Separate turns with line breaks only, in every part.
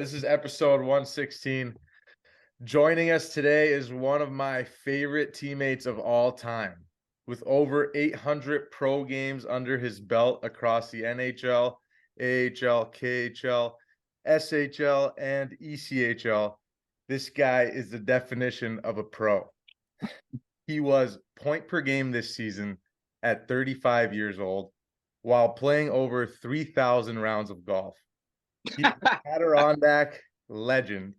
This is episode 116. Joining us today is one of my favorite teammates of all time. With over 800 pro games under his belt across the NHL, AHL, KHL, SHL, and ECHL, this guy is the definition of a pro. He was point per game this season at 35 years old while playing over 3,000 rounds of golf. He's an Adirondack legend,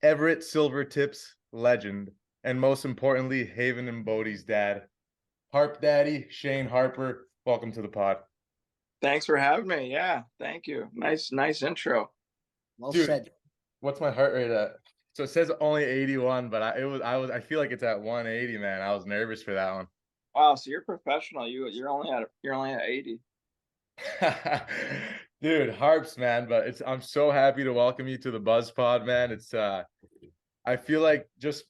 Everett Silvertips legend, and most importantly, Haven and Bodie's dad. Harp Daddy, Shane Harper, welcome to the pod.
Thanks for having me. Yeah, thank you. Nice intro.
Well
Dude,
said.
what's my heart rate at? So it says only 81, but I feel like it's at 180, man. I was nervous for that one.
Wow, so you're professional. You're only at 80.
Dude, Harps, man, but I'm so happy to welcome you to the Buzz Pod, man. I feel like just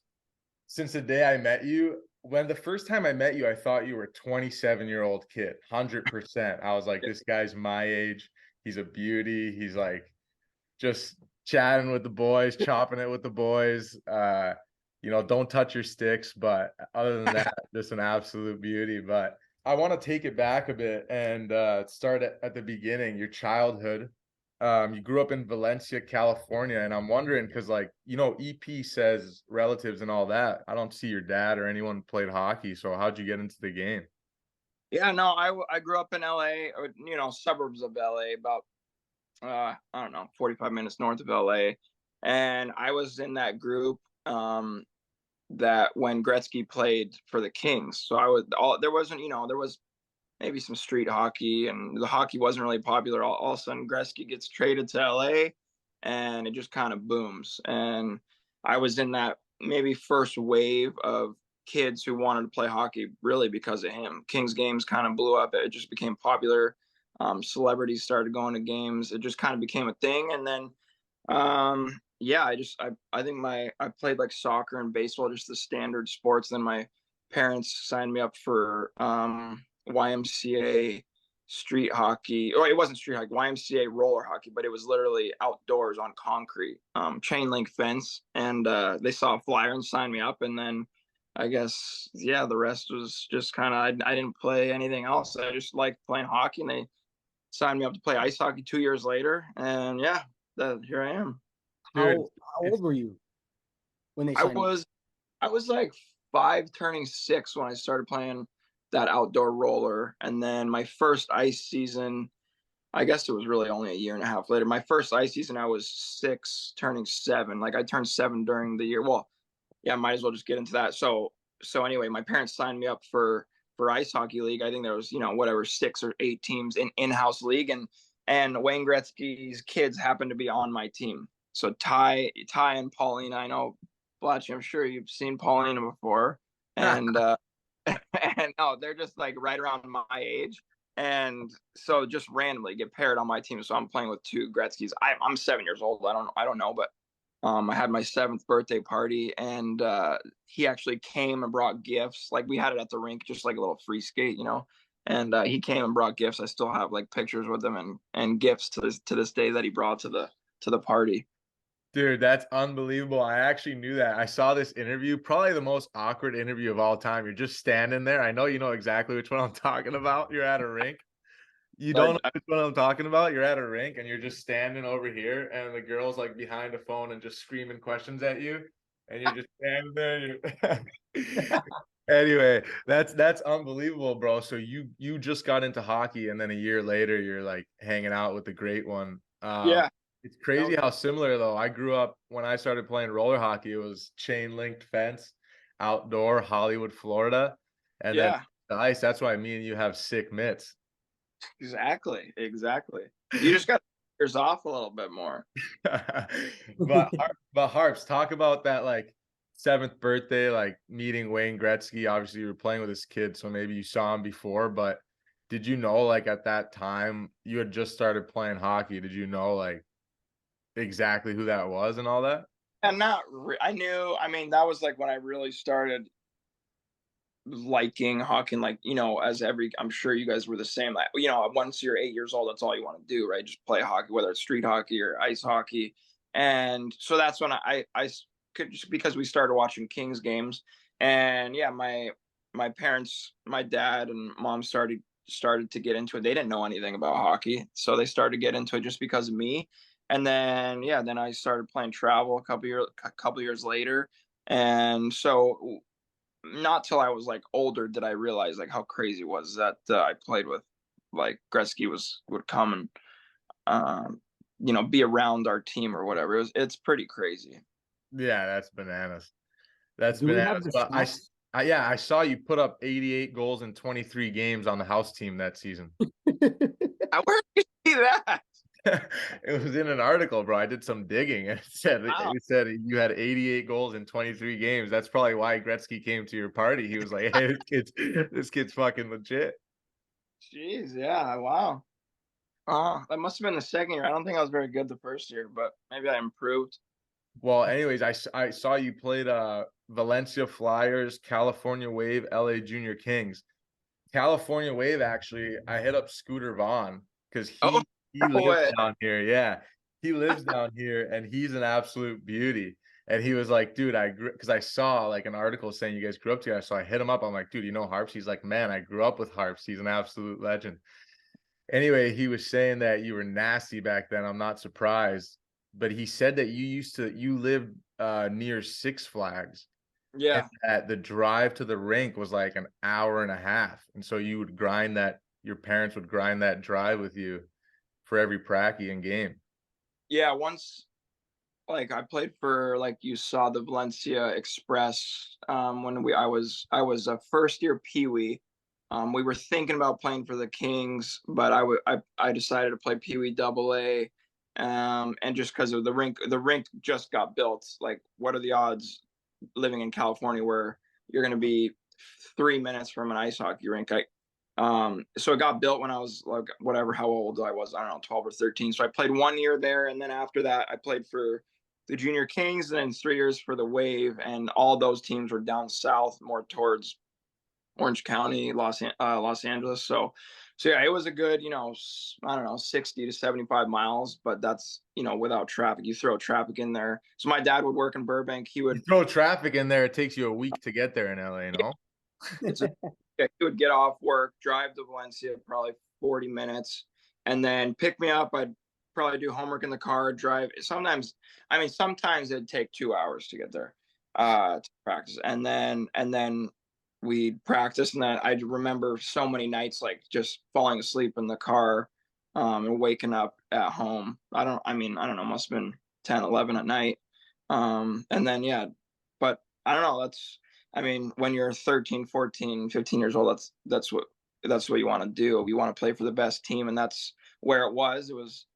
since the day I met you, when the first time I met you, I thought you were a 27-year-old kid, 100%. I was like, this guy's my age. He's a beauty. He's like just chatting with the boys, chopping it with the boys. Don't touch your sticks. But other than that, just an absolute beauty. But I want to take it back a bit and start at the beginning, your childhood. You grew up in Valencia, California, and I'm wondering because, EP says relatives and all that. I don't see your dad or anyone played hockey. So how'd you get into the game?
Yeah, no, I grew up in LA, suburbs of LA, about I don't know, 45 minutes north of LA, and I was in that group that when Gretzky played for the Kings. So there was maybe some street hockey, and the hockey wasn't really popular. All of a sudden, Gretzky gets traded to LA, and it just kind of booms. And I was in that maybe first wave of kids who wanted to play hockey really because of him. Kings games kind of blew up. It just became popular. Celebrities started going to games. It just kind of became a thing. And then, yeah, I think I played like soccer and baseball, just the standard sports. Then my parents signed me up for YMCA street hockey. Oh, it wasn't street hockey, YMCA roller hockey, but it was literally outdoors on concrete, chain link fence. And they saw a flyer and signed me up. And then I guess, yeah, the rest was just kind of, I didn't play anything else. I just liked playing hockey, and they signed me up to play ice hockey 2 years later. And yeah, here I am.
Dude,
How old were you when they
I
signed you?
was I was like 5 turning 6 when I started playing that outdoor roller. And then my first ice season, I guess it was really only a year and a half later. My first ice season, I was 6 turning 7. Like I turned 7 during the year. Well, yeah, might as well just get into that. So anyway, my parents signed me up for ice hockey league. I think there was, whatever, 6 or 8 teams in-house league, and Wayne Gretzky's kids happened to be on my team. So Ty and Pauline, I know, Blatchy, I'm sure you've seen Paulina before. And and no, they're just like right around my age. And so just randomly get paired on my team. So I'm playing with 2 Gretzky's. I'm 7 years old. I don't know, but I had my 7th birthday party, and he actually came and brought gifts. Like we had it at the rink, just like a little free skate, And he came and brought gifts. I still have like pictures with him and gifts to this day that he brought to the party.
Dude, that's unbelievable. I actually knew that. I saw this interview, probably the most awkward interview of all time. You're just standing there. I know you know exactly which one I'm talking about. You're at a rink. You don't know which one I'm talking about. You're at a rink and you're just standing over here, and the girl's like behind a phone and just screaming questions at you, and you're just standing there. Anyway, that's unbelievable, bro. So you just got into hockey, and then a year later, you're like hanging out with the great one.
Yeah.
It's crazy how similar though. I grew up when I started playing roller hockey. It was chain linked fence, outdoor, Hollywood, Florida, and then
Yeah,
the ice. That's why me and you have sick mitts.
exactly. You just got yours off a little bit more.
but Harps, talk about that like 7th birthday, like meeting Wayne Gretzky. Obviously, you were playing with this kid, so maybe you saw him before. But did you know, like at that time, you had just started playing hockey? Did you know like exactly who that was and all that?
And I knew. I mean, that was like when I really started liking hockey. Like, I'm sure you guys were the same. Like, once you're 8 years old, that's all you want to do, right? Just play hockey, whether it's street hockey or ice hockey. And so that's when I could, just because we started watching Kings games. And yeah, my parents, my dad and mom started to get into it. They didn't know anything about hockey, so they started to get into it just because of me. And then yeah, then I started playing travel a couple years later. And so not till I was like older did I realize like how crazy it was that I played with, like, Gretzky would come and be around our team or whatever. It's pretty crazy.
Yeah, that's bananas. That's
Do we have
bananas.
the
But
stats?
yeah, I saw you put up 88 goals in 23 games on the house team that season.
Where did you see that?
It was in an article, bro. I did some digging and
Wow.
it said you had 88 goals in 23 games. That's probably why Gretzky came to your party. He was like, "Hey, this kid's fucking legit."
Jeez, yeah, wow. That must have been the second year. I don't think I was very good the first year, but maybe I improved.
Well, anyways, I saw you played Valencia Flyers, California Wave, LA Junior Kings. California Wave, actually, I hit up Scooter Vaughn because
Oh,
he
no
lives
way.
down here. Yeah, he lives down here, and he's an absolute beauty. And he was like, "Dude, because I saw like an article saying you guys grew up together." So I hit him up. I'm like, "Dude, you know Harps?" He's like, "Man, I grew up with Harps. He's an absolute legend." Anyway, he was saying that you were nasty back then. I'm not surprised, but he said that you lived near Six Flags, and
Yeah.
that the drive to the rink was like an hour and a half. And so you would grind that, your parents would grind that drive with you for every pracky and game.
Yeah, once, like, I played for, like, you saw the Valencia Express, when I was a first year Pee-wee. We were thinking about playing for the Kings, but I decided to play Pee-wee Double A, and just because of the rink just got built. Like, what are the odds living in California where you're going to be 3 minutes from an ice hockey rink? So it got built when I was like, whatever, how old I was, I don't know, 12 or 13. So I played 1 year there, and then after that, I played for the Junior Kings, and then 3 years for the Wave, and all those teams were down south, more towards Orange County, Los Angeles. So yeah, it was a good, I don't know, 60 to 75 miles, but that's, without traffic. You throw traffic in there. So my dad would work in Burbank. He
You
would,
throw traffic in there, it takes you a week to get there in LA,
yeah,
no?
it's a, yeah, he would get off work, drive to Valencia, probably 40 minutes, and then pick me up. I'd probably do homework in the car, drive. Sometimes it'd take 2 hours to get there, to practice. And then we'd practice. And then I remember so many nights, like, just falling asleep in the car, and waking up at home. I don't know, must have been 10, 11 at night. And then, yeah, but I don't know. When you're 13, 14, 15 years old, that's what you want to do. You want to play for the best team. And that's where it was. It was,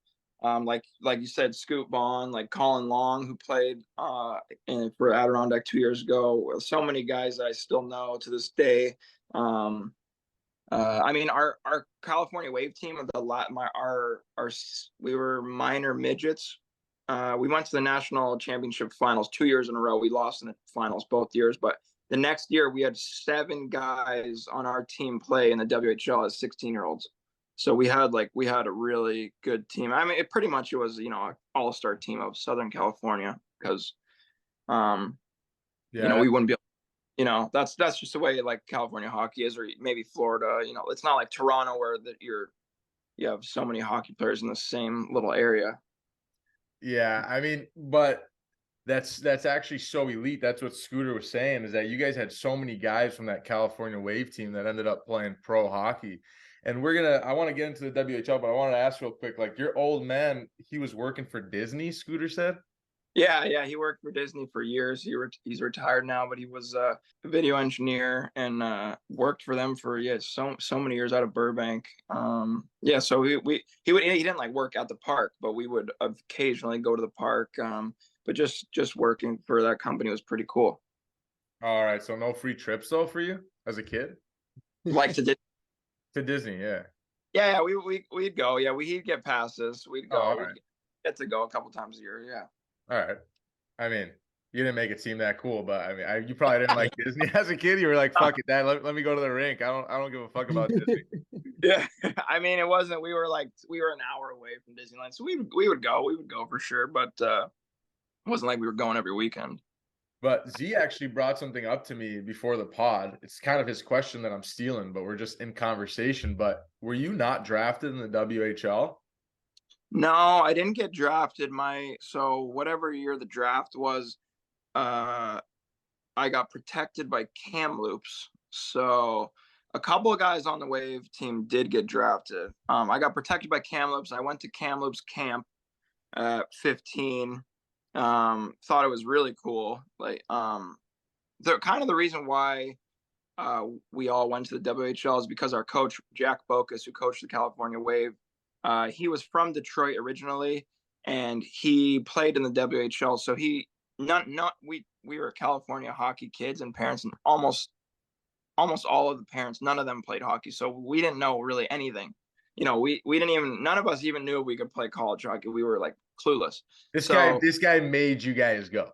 like you said, Scoot Bond, like Colin Long, who played for Adirondack 2 years ago. So many guys that I still know to this day. Our California Wave team of the lot, we were minor midgets. We went to the national championship finals 2 years in a row. We lost in the finals both years, but the next year we had 7 guys on our team play in the WHL as 16-year-olds. So we had a really good team. It was, an all-star team of Southern California, because
Yeah,
we wouldn't be, that's just the way, like, California hockey is, or maybe Florida. It's not like Toronto where you have so many hockey players in the same little area.
yeah. But that's actually so elite. That's what Scooter was saying, is that you guys had so many guys from that California Wave team that ended up playing pro hockey. And I want to get into the WHL, but I wanted to ask real quick, like, your old man, he was working for Disney, Scooter said?
Yeah, he worked for Disney for years. He's retired now, but he was a video engineer, and worked for them for, yeah, so many years out of Burbank. Yeah, so he didn't, like, work at the park, but we would occasionally go to the park. But just working for that company was pretty cool.
All right, so no free trips though for you as a kid
Like to
to Disney, yeah.
Yeah, we'd go. Yeah, we'd get passes. We'd
Oh,
go.
all
We'd
right.
get to go a couple times a year. Yeah.
All right. I mean, you didn't make it seem that cool, but you probably didn't like Disney as a kid. You were like, "Fuck it, Dad. Let me go to the rink. I don't give a fuck about Disney."
Yeah. It wasn't. We were an hour away from Disneyland, so we would go. We would go for sure. But wasn't like we were going every weekend.
But Z actually brought something up to me before the pod. It's kind of his question that I'm stealing, but we're just in conversation. But were you not drafted in the WHL?
No, I didn't get drafted. So whatever year the draft was, I got protected by Kamloops. So a couple of guys on the Wave team did get drafted. I got protected by Kamloops. I went to Kamloops camp at 15. Thought it was really cool. Like, the reason why we all went to the WHL is because our coach Jack Bocas, who coached the California Wave, he was from Detroit originally, and he played in the WHL. So we were California hockey kids and parents, and almost all of the parents, none of them played hockey, so we didn't know really anything. We didn't even, none of us even knew we could play college hockey. We were like clueless.
This guy made you guys go.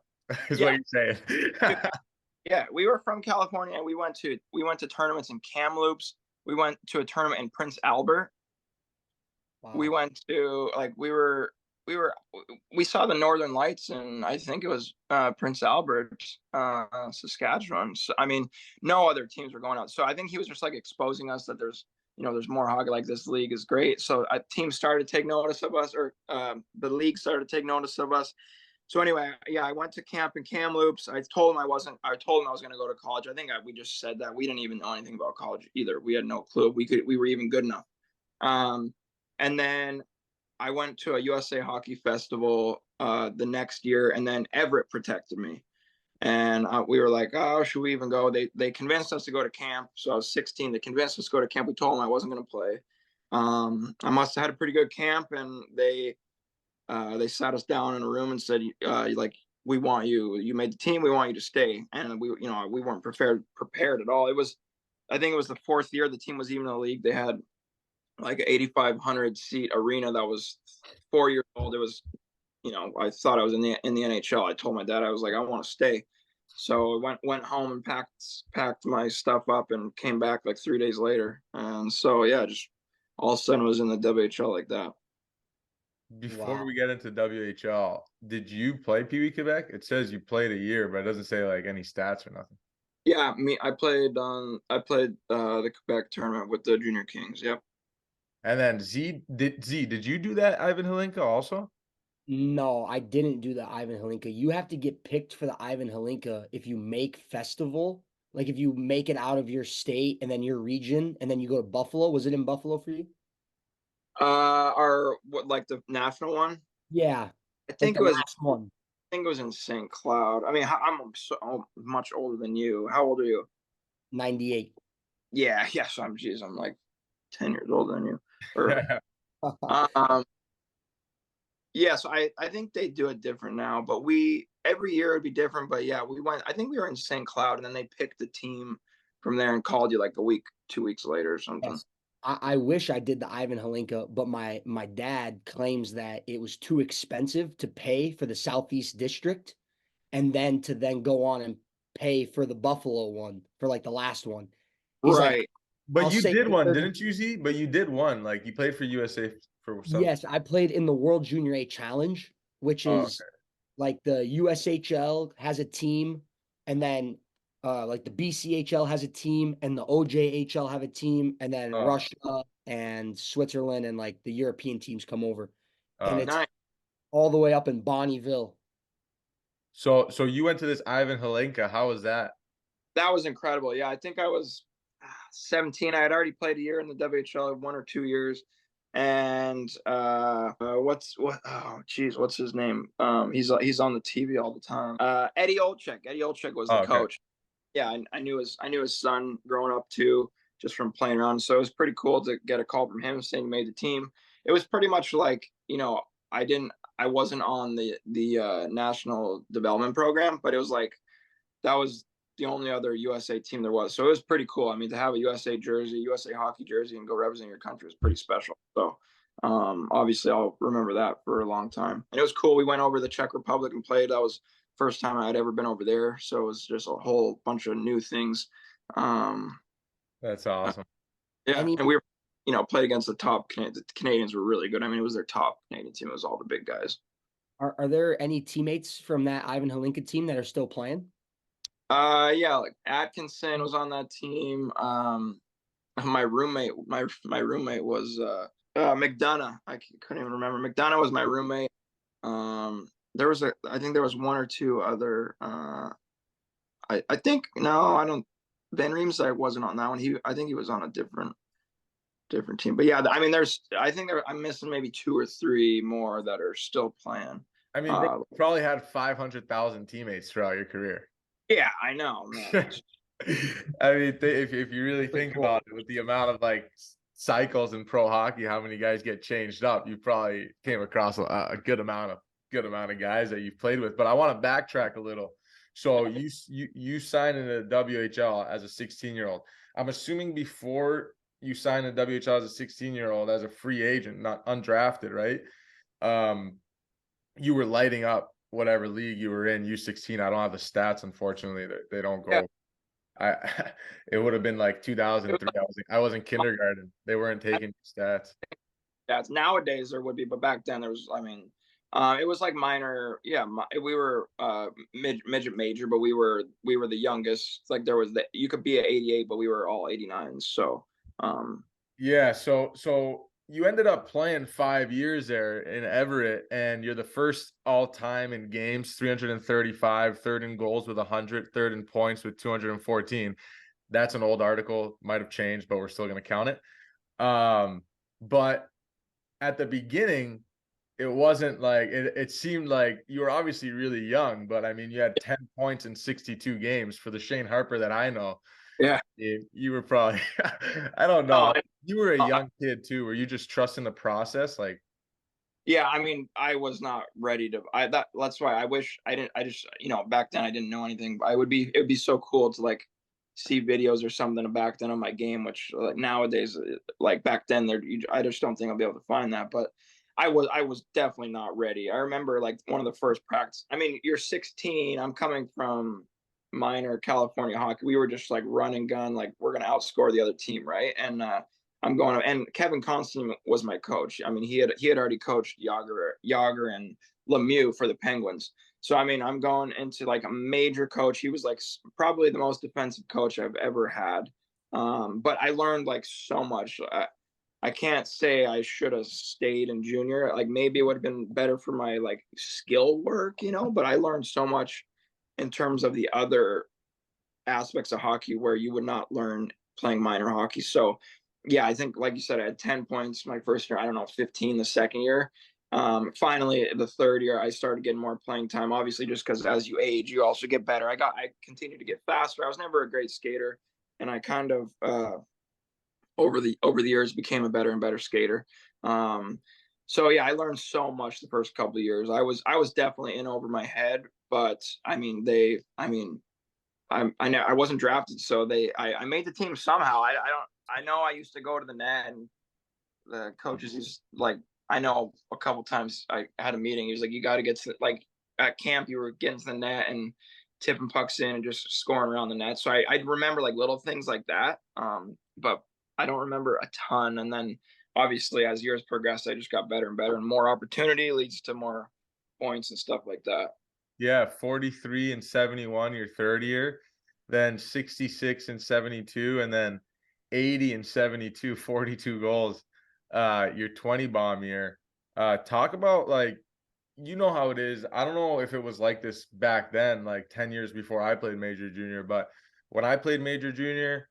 Is what you're saying.
Yeah, we were from California. We went to tournaments in Kamloops. We went to a tournament in Prince Albert.
Wow.
We went to we saw the Northern Lights, and I think it was Prince Albert, Saskatchewan. So, I mean, no other teams were going out. So I think he was just like exposing us that there's more hockey. Like, this league is great. So a team started to take notice of us, or the league started to take notice of us. So anyway, yeah, I went to camp in Kamloops. I told him I was going to go to college. I think we just said that. We didn't even know anything about college either. We had no clue. We were even good enough. And then I went to a USA Hockey Festival the next year, and then Everett protected me. And we were like, oh, should we even go? They convinced us to go to camp. So I was 16. They convinced us to go to camp. We told them I wasn't going to play. I must have had a pretty good camp, and they sat us down in a room and said, we want you. You made the team. We want you to stay. And we weren't prepared at all. I think it was the fourth year the team was even in the league. They had like an 8,500 seat arena that was 4 years old. It was, I thought I was in the NHL. I told my dad, I was like, I want to stay. So I went home and packed my stuff up and came back like 3 days later. And so, yeah, just all of a sudden was in the WHL like that.
Before we get into WHL, did you play Pee Wee Quebec? It says you played a year, but it doesn't say like any stats or nothing.
Yeah, I played the Quebec tournament with the Junior Kings. Yep.
And then did you do that Ivan Hlinka also?
No, I didn't do the Ivan Hlinka. You have to get picked for the Ivan Hlinka if you make festival. Like, if you make it out of your state and then your region, and then you go to Buffalo. Was it in Buffalo for you?
Like the national one?
Yeah.
I think it was
last one.
I think it was in St. Cloud. I mean, I'm so much older than you. How old are you?
98.
Yeah, yes, I'm like 10 years older than you. Yeah, so I think they do it different now, but every year it'd be different. But yeah, I think we were in St. Cloud, and then they picked the team from there and called you like 2 weeks later or something.
Yes. I wish I did the Ivan Hlinka, but my dad claims that it was too expensive to pay for the Southeast District, and then to go on and pay for the Buffalo one, for like the last one.
He's right. Like,
but you did one, didn't you, Z? But you did one. Like, you played for USA for something.
Yes, I played in the World Junior A Challenge, which is like the USHL has a team, and then like the BCHL has a team, and the OJHL have a team, and then Russia and Switzerland and like the European teams come over. And it's all the way up in Bonneville.
So you went to this Ivan Hlinka. How was that?
That was incredible. Yeah, I think I was 17. I had already played a year in the WHL, 1 or 2 years. And what's his name? He's on the TV all the time. Eddie Olczyk. Eddie Olczyk was the coach. Yeah, I knew his son growing up too, just from playing around. So it was pretty cool to get a call from him saying he made the team. It was pretty much like, I wasn't on the national development program, but it was like that was the only other USA team there was. So it was pretty cool. I mean, to have a USA jersey, USA hockey jersey, and go represent your country was pretty special. So obviously I'll remember that for a long time. And it was cool. We went over to the Czech Republic and played. That was first time I had ever been over there. So it was just a whole bunch of new things.
That's awesome.
Yeah. And we were, played against the top. The Canadians were really good. I mean, it was their top Canadian team. It was all the big guys.
Are there any teammates from that Ivan Holinka team that are still playing?
Yeah, like Atkinson was on that team. My roommate was McDonough. Couldn't even remember. McDonough was my roommate. I think there was one or two other. I think no, I don't. Ben Riemsdyk wasn't on that one. I think he was on a different team. But yeah, I mean, I'm missing maybe two or three more that are still playing.
I mean, bro, you probably had 500,000 teammates throughout your career.
Yeah, I know, man.
I mean, if you really think about it, with the amount of like cycles in pro hockey, how many guys get changed up, you probably came across a good amount of guys that you've played with. But I want to backtrack a little. So you signed in the WHL as a 16-year-old. I'm assuming before you signed in the WHL as a 16-year-old as a free agent, not undrafted, right? You were lighting up whatever league you were in, U16. I don't have the stats, unfortunately. They don't go. Yeah. It would have been like 2003. I was in kindergarten. They weren't taking stats.
Stats nowadays there would be, but back then there was. I mean, it was like minor. Yeah, we were midget major, but we were the youngest. Like there was you could be at 88, but we were all 89s. So
yeah. So you ended up playing 5 years there in Everett, and you're the first all-time in games, 335, third in goals with 100, third in points with 214. That's an old article, might have changed, but we're still going to count it. But at the beginning, it wasn't like it seemed like you were obviously really young, but I mean, you had 10 points in 62 games for the Shane Harper that I know.
Yeah.
You were probably, I don't know. You were a young kid too. Were you just trusting the process? Like,
yeah, I mean, I was not ready to. That's why I wish I didn't. I just, back then I didn't know anything. It would be so cool to like see videos or something back then on my game, which nowadays, like back then, I just don't think I'll be able to find that. But I was definitely not ready. I remember like one of the first practice. I mean, you're 16. I'm coming from minor California hockey. We were just like run and gun, like we're gonna outscore the other team, right? And I'm going, and Kevin Constantine was my coach. I mean, he had already coached Jagr and Lemieux for the Penguins. So I mean, I'm going into like a major coach. He was like probably the most defensive coach I've ever had. But I learned like so much. I can't say I should have stayed in junior. Like maybe it would have been better for my like skill work, But I learned so much in terms of the other aspects of hockey where you would not learn playing minor hockey. So yeah, I think like you said, I had 10 points my first year. I don't know, 15 the second year. Finally, the third year, I started getting more playing time. Obviously, just because as you age, you also get better. I continued to get faster. I was never a great skater, and I kind of over the years became a better and better skater. So yeah, I learned so much the first couple of years. I was definitely in over my head, but I mean, I know I wasn't drafted, so I made the team somehow. I know I used to go to the net, and the coaches used like, I know a couple times I had a meeting. He was like, you got to get to, like at camp, you were getting to the net and tipping pucks in and just scoring around the net. So I remember like little things like that. But I don't remember a ton. And then obviously as years progressed, I just got better and better, and more opportunity leads to more points and stuff like that.
yeah, 43 and 71 your third year, then 66 and 72, and then 80 and 72, 42 goals. Your 20 bomb year. Talk about like, how it is. I don't know if it was like this back then, like 10 years before I played major junior, but when I played major junior,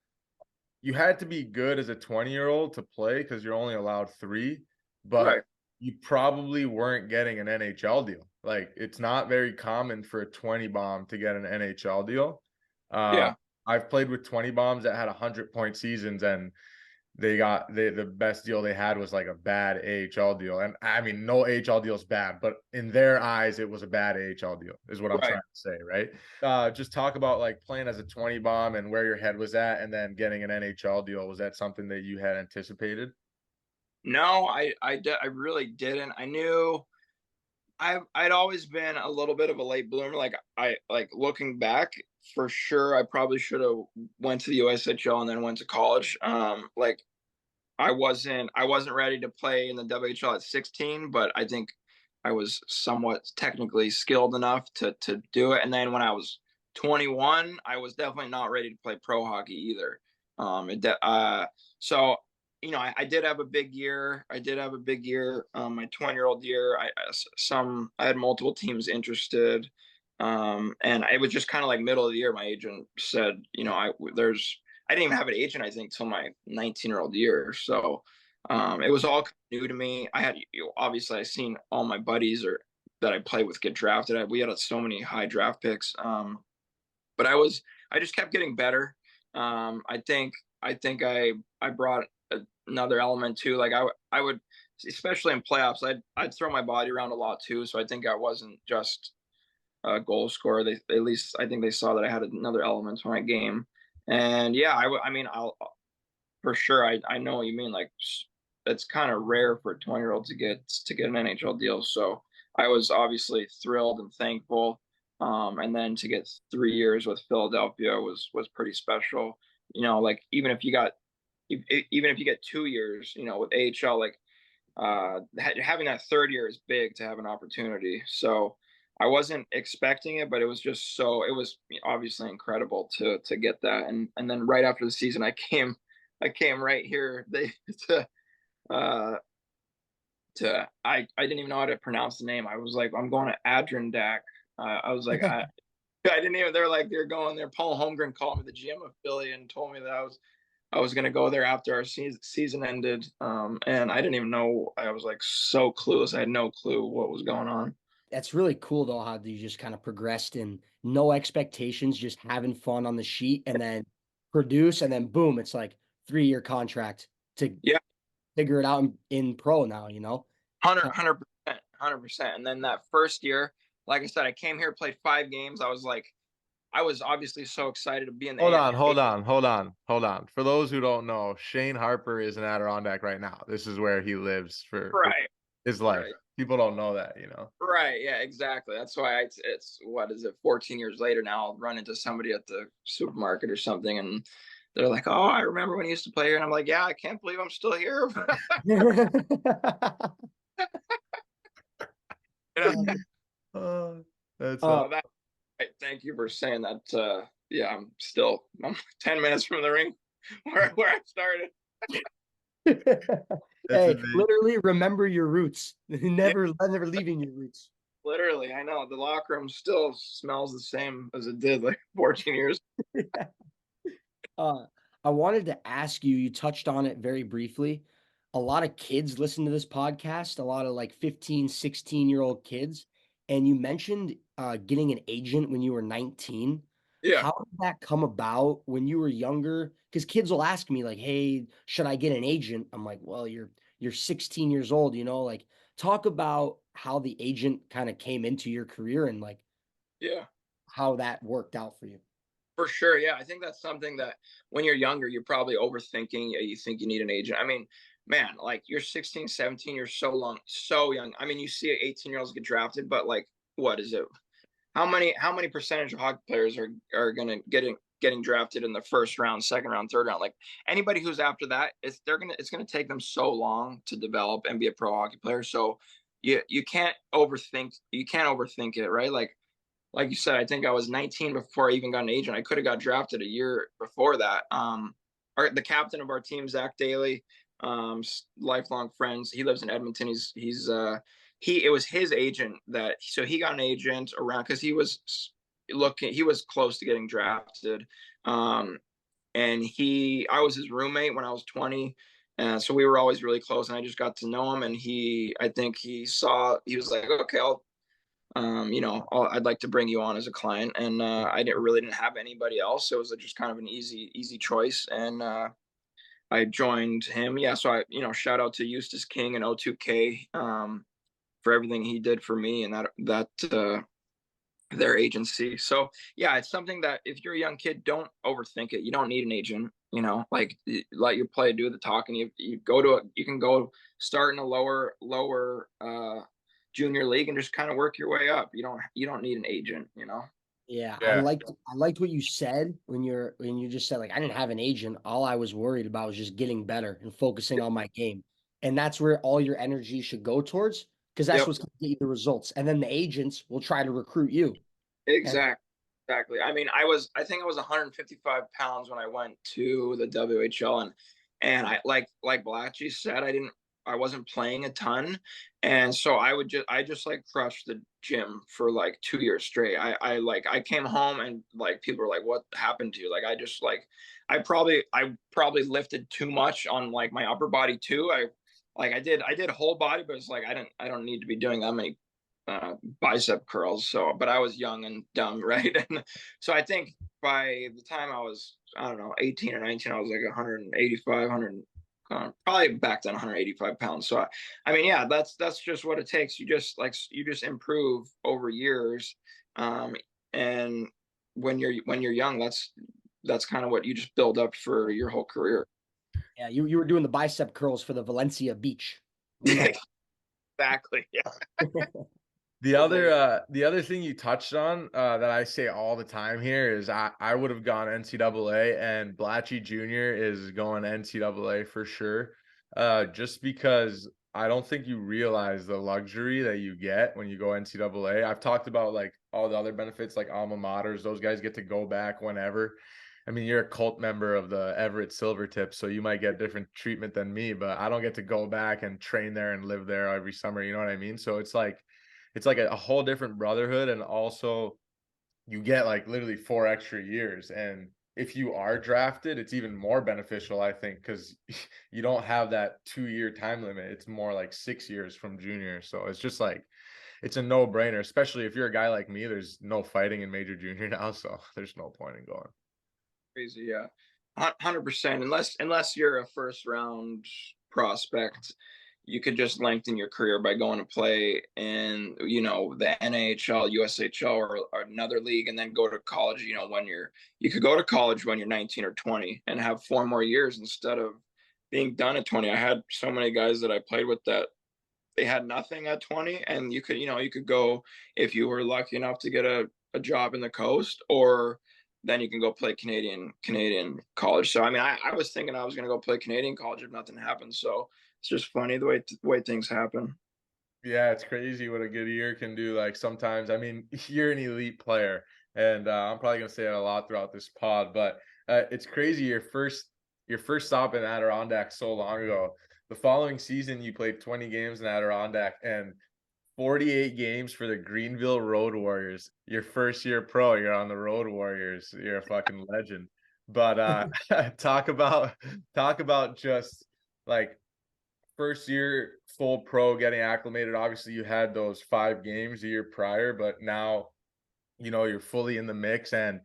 you had to be good as a 20-year-old to play because you're only allowed 3, but
Right.
you probably weren't getting an NHL deal. Like it's not very common for a 20 bomb to get an NHL deal.
Yeah.
I've played with 20 bombs that had 100-point seasons, and they got the best deal they had was like a bad AHL deal. And I mean, no AHL deal is bad, but in their eyes, it was a bad AHL deal, is what I'm trying to say, right? Just talk about like playing as a 20 bomb and where your head was at, and then getting an NHL deal. Was that something that you had anticipated?
No, I really didn't. I knew I'd always been a little bit of a late bloomer. Like looking back, for sure, I probably should have went to the USHL and then went to college. Like I wasn't ready to play in the WHL at 16, but I think was somewhat technically skilled enough to do it. And then when I was 21, I was definitely not ready to play pro hockey either. So I did have a big year. I did have a big year. My 20-year-old year, I had multiple teams interested. And it was just kind of like middle of the year. My agent said, I didn't even have an agent, I think, till my 19-year-old year. So it was all new to me. I had, obviously, I seen all my buddies that I played with get drafted. We had so many high draft picks. But I just kept getting better. I think I brought another element too. Like I would, especially in playoffs, I'd throw my body around a lot too. So I think I wasn't just a goal scorer. At least I think they saw that I had another element to my game. And yeah, I'll for sure. I know what you mean. Like it's kind of rare for a 20-year-old to get an NHL deal. So I was obviously thrilled and thankful. And then to get 3 years with Philadelphia was pretty special. Like even if you get 2 years, with AHL, like having that third year is big to have an opportunity. So I wasn't expecting it, but it was obviously incredible to get that. And then right after the season, I came right here. I didn't even know how to pronounce the name. I was like, I'm going to Adirondack. I was like, I didn't even. They're going there. Paul Holmgren called me, the GM of Philly, and told me that I was going to go there after our season ended. And I didn't even know. I was like so clueless. I had no clue what was going on.
That's really cool though, how you just kind of progressed in no expectations, just having fun on the sheet and then produce, and then boom, it's like 3-year contract to figure it out in pro now,
100%. And then that first year, like I said, I came here, played 5 games. I was obviously so excited to be in the
Hold on. For those who don't know, Shane Harper is in Adirondack right now. This is where he lives for his life. Right. People don't know that,
Right. Yeah, exactly. That's why it's what is it, 14 years later now, I'll run into somebody at the supermarket or something, and they're like, oh, I remember when you used to play here. And I'm like, yeah, I can't believe I'm still here. Thank you for saying that. Yeah, I'm 10 minutes from the ring where I started.
Hey, literally remember your roots. Never leaving your roots.
Literally, I know the locker room still smells the same as it did like 14 years.
I wanted to ask you, you touched on it very briefly. A lot of kids listen to this podcast, a lot of like 15, 16-year-old kids. And you mentioned getting an agent when you were 19.
Yeah.
How did that come about when you were younger? Because kids will ask me like, hey, should I get an agent? I'm like, well, you're 16 years old, like talk about how the agent kind of came into your career and like how that worked out for you.
For sure. Yeah. I think that's something that when you're younger, you're probably overthinking. You think you need an agent. I mean, man, like you're 16, 17, you're so young. I mean, you see 18-year-olds get drafted, but like, what is it? How many percentage of hockey players are going to getting drafted in the first round, second round, third round? Like anybody who's after that, it's going to take them so long to develop and be a pro hockey player. So you can't overthink it, right? Like you said, I think I was 19 before I even got an agent. I could have got drafted a year before that. The captain of our team, Zach Daly, lifelong friends. He lives in Edmonton. It was his agent so he got an agent around because he was close to getting drafted. And I was his roommate when I was 20. And so we were always really close, and I just got to know him. And I think he was like, okay, I'd like to bring you on as a client. And I didn't have anybody else. So it was just kind of an easy choice. And I joined him. Yeah. So shout out to Eustace King and O2K for everything he did for me and their agency. So yeah, it's something that if you're a young kid, don't overthink it. You don't need an agent, like let your play do the talking. You can go start in a lower junior league and just kind of work your way up. You don't need an agent,
Yeah. I liked what you said when you just said like I didn't have an agent. All I was worried about was just getting better and focusing on my game. And that's where all your energy should go towards. because that's
Yep.
what's going to get you the results. And then the agents will try to recruit you.
Exactly. I mean, I think I was 155 pounds when I went to the WHL, and I like Blatchy said, I wasn't playing a ton, and so I just like crushed the gym for like 2 years straight. I came home and like people were like, "What happened to you?" Like I probably lifted too much on like my upper body too. I did whole body, but it's like I don't need to be doing that many bicep curls. So, but I was young and dumb, right? And so I think by the time I was, I don't know, 18 or 19, I was like 185, 100, probably back then 185 pounds. So, I mean, yeah, that's just what it takes. You just improve over years. And when you're young, that's kind of what you just build up for your whole career.
Yeah, you were doing the bicep curls for the Valencia beach. We know.
Exactly. Yeah.
The other thing you touched on that I say all the time here is I would have gone NCAA, and Blatchy Jr. is going NCAA for sure. Just because I don't think you realize the luxury that you get when you go NCAA. I've talked about like all the other benefits, like alma maters. Those guys get to go back whenever. I mean, you're a cult member of the Everett Silvertips, so you might get different treatment than me, but I don't get to go back and train there and live there every summer. You know what I mean? So it's like a whole different brotherhood, and also you get like literally 4 extra years. And if you are drafted, it's even more beneficial, I think, because you don't have that 2 year time limit. It's more like 6 years from junior. So it's just like it's a no-brainer, especially if you're a guy like me. There's no fighting in major junior now, so there's no point in going.
Crazy, yeah. 100%. Unless you're a first round prospect, you could just lengthen your career by going to play in, the NHL, USHL, or another league, and then go to college. You could go to college when you're 19 or 20 and have 4 more years instead of being done at 20. I had so many guys that I played with that they had nothing at 20, and you could go if you were lucky enough to get a job in the coast, or then you can go play Canadian college. So I mean, I was thinking I was going to go play Canadian college if nothing happened. So it's just funny the way things happen.
Yeah, it's crazy what a good year can do. Like sometimes, I mean, you're an elite player, and I'm probably gonna say it a lot throughout this pod, but it's crazy. Your first stop in Adirondack so long ago. The following season, you played 20 games in Adirondack and 48 games for the Greenville Road Warriors. Your first year pro, you're on the Road Warriors. You're a fucking legend. But talk about just like first year full pro, getting acclimated. Obviously you had those 5 games a year prior, but now you're fully in the mix. And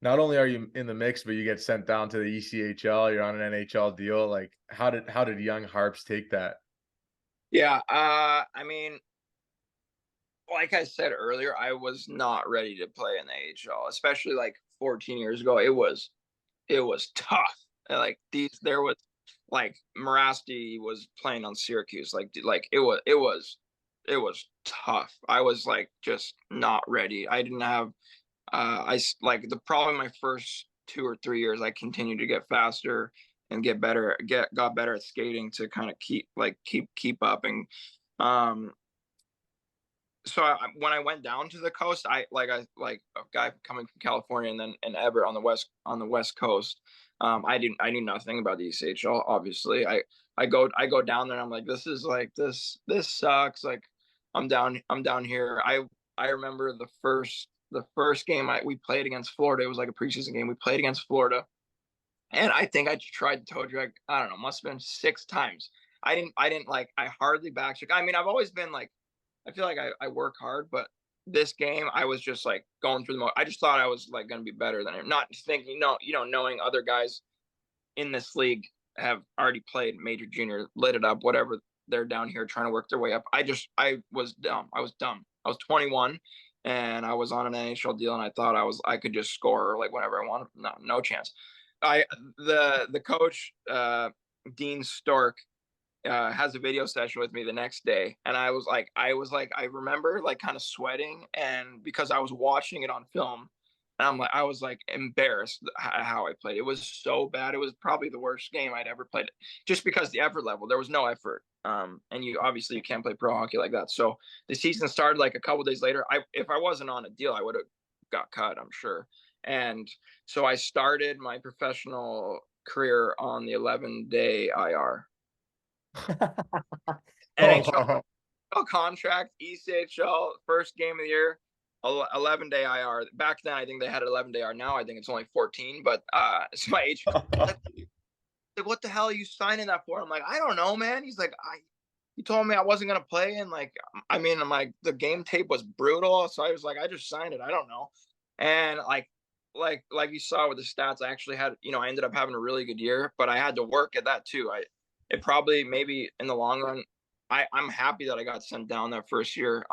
not only are you in the mix, but you get sent down to the ECHL. You're on an NHL deal. Like how did young Harps take that?
Yeah, I mean, like I said earlier, I was not ready to play in the AHL, especially like 14 years ago. It was tough. Like there was like Morasti was playing on Syracuse. Like it was tough. I was like just not ready. I didn't have like the problem my first 2 or 3 years. I continued to get faster and get better, got better at skating to kind of keep up. And um so when I went down to the coast, I like a guy coming from California and then in Everett on the west coast. I knew nothing about the ECHL. Obviously, I go down there and I'm like, this sucks. Like I'm down here. I remember the first game we played against Florida. It was like a preseason game. We played against Florida, and I think I tried toe drag. I don't know, must have been 6 times. I didn't like. I hardly backcheck. I mean, I've always been like I feel like I work hard, but this game I was just like going through the I just thought I was like going to be better than him. Not thinking, no, knowing other guys in this league have already played major junior, lit it up, whatever. They're down here trying to work their way up. I was dumb. I was dumb. I was 21 and I was on an NHL deal, and I thought I could just score like whenever I wanted. No chance. The coach, Dean Stork, has a video session with me the next day, and I remember like kind of sweating, and because I was watching it on film, And I was like embarrassed how I played. It was so bad. It was probably the worst game I'd ever played, just because the effort level, there was no effort. And you obviously you can't play pro hockey like that. So the season started like a couple days later. If I wasn't on a deal, I would have got cut, I'm sure. And so I started my professional career on the 11-day IR. NHL contract, ECHL, first game of the year, 11-day IR. Back then, I think they had an 11-day IR. Now I think it's only 14. But it's my age. Like, what the hell are you signing that for? I'm like, I don't know, man. He's like, you told me I wasn't gonna play, and like, I mean, I'm like, the game tape was brutal, so I was like, I just signed it. I don't know, and like you saw with the stats, I actually had, I ended up having a really good year, but I had to work at that too. It probably maybe in the long run, I'm happy that I got sent down that first year.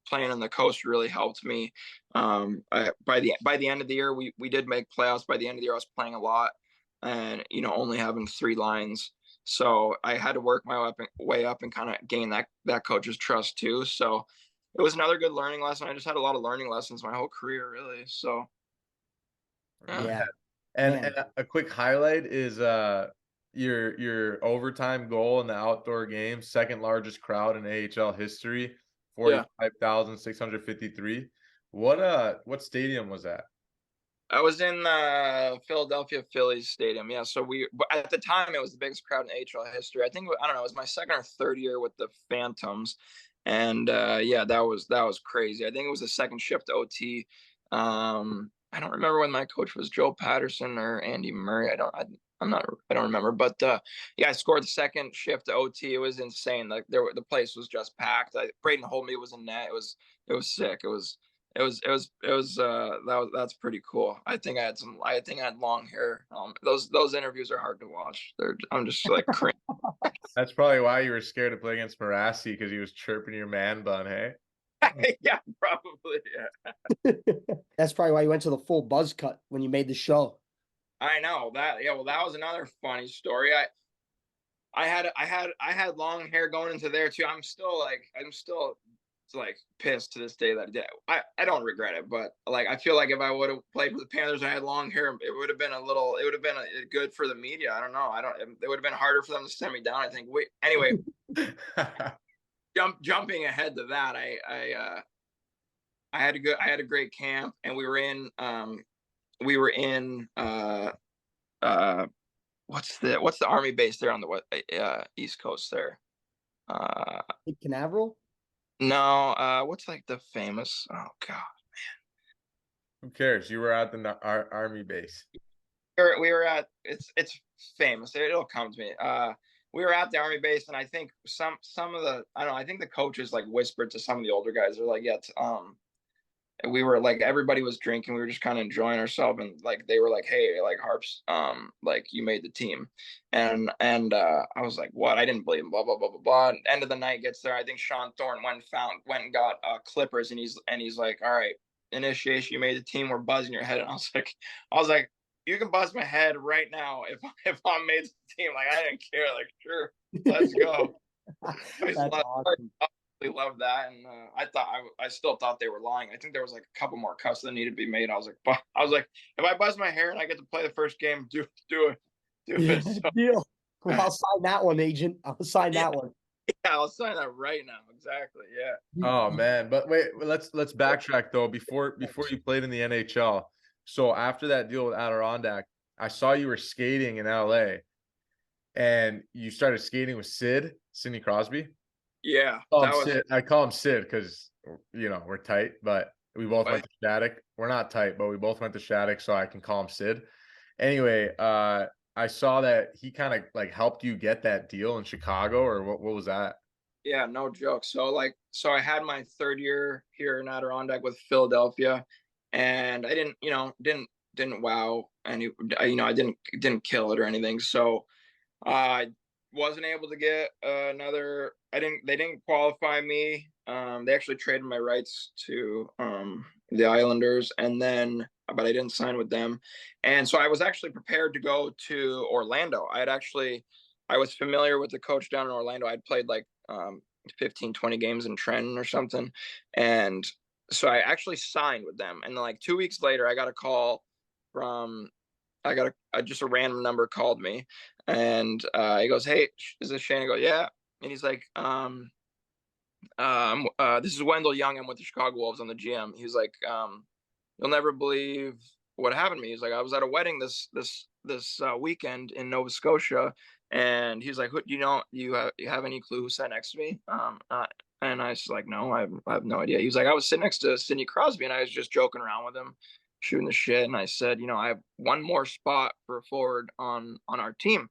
Playing on the coast really helped me. By the end of the year, we did make playoffs. By the end of the year, I was playing a lot, and only having 3 lines. So I had to work my way up and kind of gain that coach's trust too. So it was another good learning lesson. I just had a lot of learning lessons my whole career, really. So
Yeah.
And a quick highlight is your overtime goal in the outdoor game, second largest crowd in AHL history, 45,653. What stadium was that?
I was in the Philadelphia Phillies stadium. Yeah. So but at the time, it was the biggest crowd in AHL history. I think, I don't know, it was my second or third year with the Phantoms. And yeah, that was crazy. I think it was the second shift OT. I don't remember when my coach was Joe Patterson or Andy Murray. I don't remember. But yeah, I scored the second shift OT. It was insane. Like the place was just packed. Braden Holtby was in net. It was sick. That's pretty cool. I think I had long hair. Those interviews are hard to watch. I'm just like cringe.
That's probably why you were scared to play against Marassi, because he was chirping your man bun, hey?
Yeah, probably. Yeah.
That's probably why you went to the full buzz cut when you made the show.
I know that. Yeah, well, that was another funny story. I had long hair going into there too. I'm still like pissed to this day that I did. I don't regret it, but like I feel like if I would have played for the Panthers and I had long hair, it would have been good for the media. I don't know. It would have been harder for them to send me down, I think. Anyway, jumping ahead to that, I had a great camp, and we were in what's the Army base there on the East Coast there?
Canaveral?
No, what's like the famous? Oh God,
Who cares? You were at the Army base.
we were at it's famous. It'll come to me. We were at the Army base, and I think some of the I don't know. I think the coaches like whispered to some of the older guys. They're like, yeah, we were like, everybody was drinking. We were just kind of enjoying ourselves, and like they were like, hey, like Harps, like you made the team, and I was like, what? I didn't believe him. Blah blah blah blah blah. And end of the night gets there. I think Sean Thorne went and got clippers, and he's like, all right, initiation, you made the team. We're buzzing your head, and I was like, you can buzz my head right now if I'm made the team. Like I didn't care. Like sure, let's go.
That's awesome.
Loved that, and I still thought they were lying. I think there was like a couple more cuts that needed to be made. I was like, if I buzz my hair and I get to play the first game, do it. So,
deal. Well, I'll sign that one, agent. I'll sign that one.
Yeah, I'll sign that right now. Exactly. Yeah.
Oh man, but wait, let's backtrack though. Before you played in the NHL, so after that deal with Adirondack, I saw you were skating in LA, and you started skating with Sidney Crosby.
Yeah,
I call him Sid because we're tight, but we both went to Shattuck. We're not tight, but we both went to Shattuck, so I can call him Sid. Anyway, I saw that he kind of like helped you get that deal in Chicago, or what was that?
Yeah, no joke. So I had my third year here in Adirondack with Philadelphia, and I didn't wow, and I didn't kill it or anything. So I wasn't able to get another. They didn't qualify me. They actually traded my rights to the Islanders, but I didn't sign with them. And so I was actually prepared to go to Orlando. I was familiar with the coach down in Orlando. I'd played like 15, 20 games in Trenton or something. And so I actually signed with them, and then like 2 weeks later, I got a call from I got just a random number called me, and he goes, "Hey, is this Shane?" I go, "Yeah," and he's like, this is Wendell Young. I'm with the Chicago Wolves. on the GM. He was like, you'll never believe what happened to me. He's like, I was at a wedding this weekend in Nova Scotia, and he's like, you have any clue who sat next to me? And I was like, no, I have no idea. He was like, I was sitting next to Sidney Crosby, and I was just joking around with him, shooting the shit, and I said, I have one more spot for a forward on our team,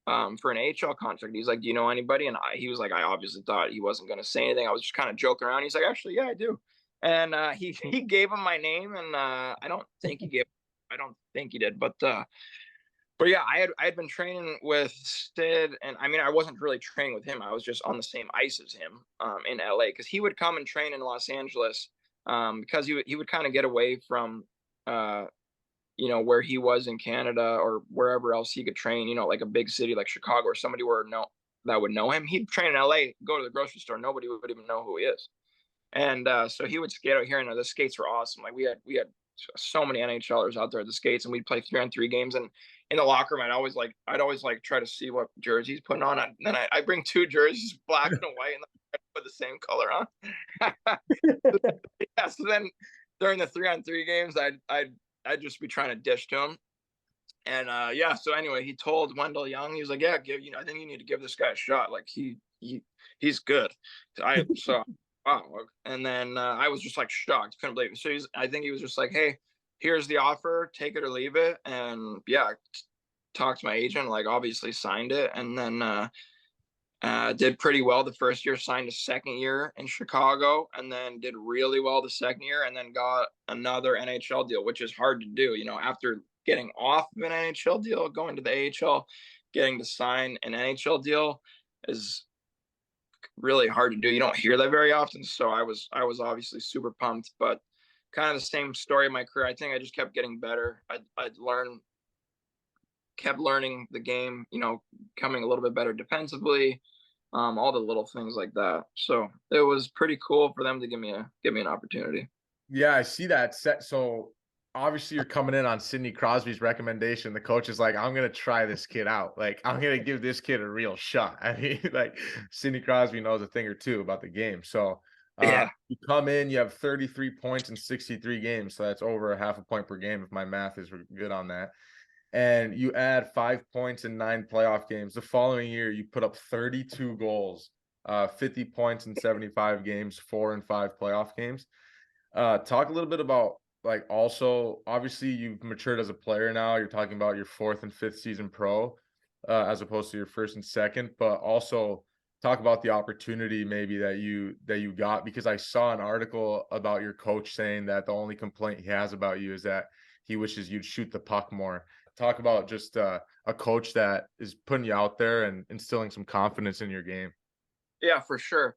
for an AHL contract. He's like, do you know anybody? And he was like, I obviously thought he wasn't going to say anything. I was just kind of joking around. He's like, actually, yeah, I do. And he gave him my name, and I don't think he did, but yeah, I had been training with Sid, and I mean, I wasn't really training with him. I was just on the same ice as him, in LA, because he would come and train in Los Angeles, because he would kind of get away from where he was in Canada or wherever else he could train, like a big city like Chicago, or somebody that would know him. He'd train in LA, go to the grocery store, nobody would even know who he is. And so he would skate out here, and the skates were awesome. Like we had so many NHLers out there at the skates, and we'd play 3-on-3 games. And in the locker room, I'd always like try to see what jersey he's putting on. And then I bring two jerseys, black and white, and I put the same color on. Yeah. So then during the 3-on-3 games, I'd just be trying to dish to him. And yeah, so anyway, he told Wendell Young, he was like, yeah, I think you need to give this guy a shot. Like he's good. So wow. And then I was just like shocked, couldn't believe it. So I think he was just like, hey, here's the offer, take it or leave it. And yeah, talked to my agent, like obviously signed it, and then did pretty well the first year, signed a second year in Chicago, and then did really well the second year, and then got another NHL deal, which is hard to do, after getting off of an NHL deal, going to the AHL, getting to sign an NHL deal is really hard to do. You don't hear that very often. So I was obviously super pumped, but kind of the same story of my career. I think I just kept getting better. Kept learning the game, coming a little bit better defensively, all the little things like that. So it was pretty cool for them to give me an opportunity.
Yeah, I see that set. So obviously you're coming in on Sidney Crosby's recommendation. The coach is like, I'm gonna try this kid out. Like, I'm gonna give this kid a real shot. I mean, like Sidney Crosby knows a thing or two about the game. So
Yeah.
you come in, you have 33 points in 63 games. So that's over a half a point per game if my math is good on that. And you add 5 points in 9 playoff games. The following year, you put up 32 goals, 50 points in 75 games, 4 and 5 playoff games. Talk a little bit about, like, also obviously you've matured as a player now. You're talking about your 4th and 5th season pro, as opposed to your 1st and 2nd, but also talk about the opportunity maybe that you got, because I saw an article about your coach saying that the only complaint he has about you is that he wishes you'd shoot the puck more. Talk about just a coach that is putting you out there and instilling some confidence in your game.
Yeah, for sure.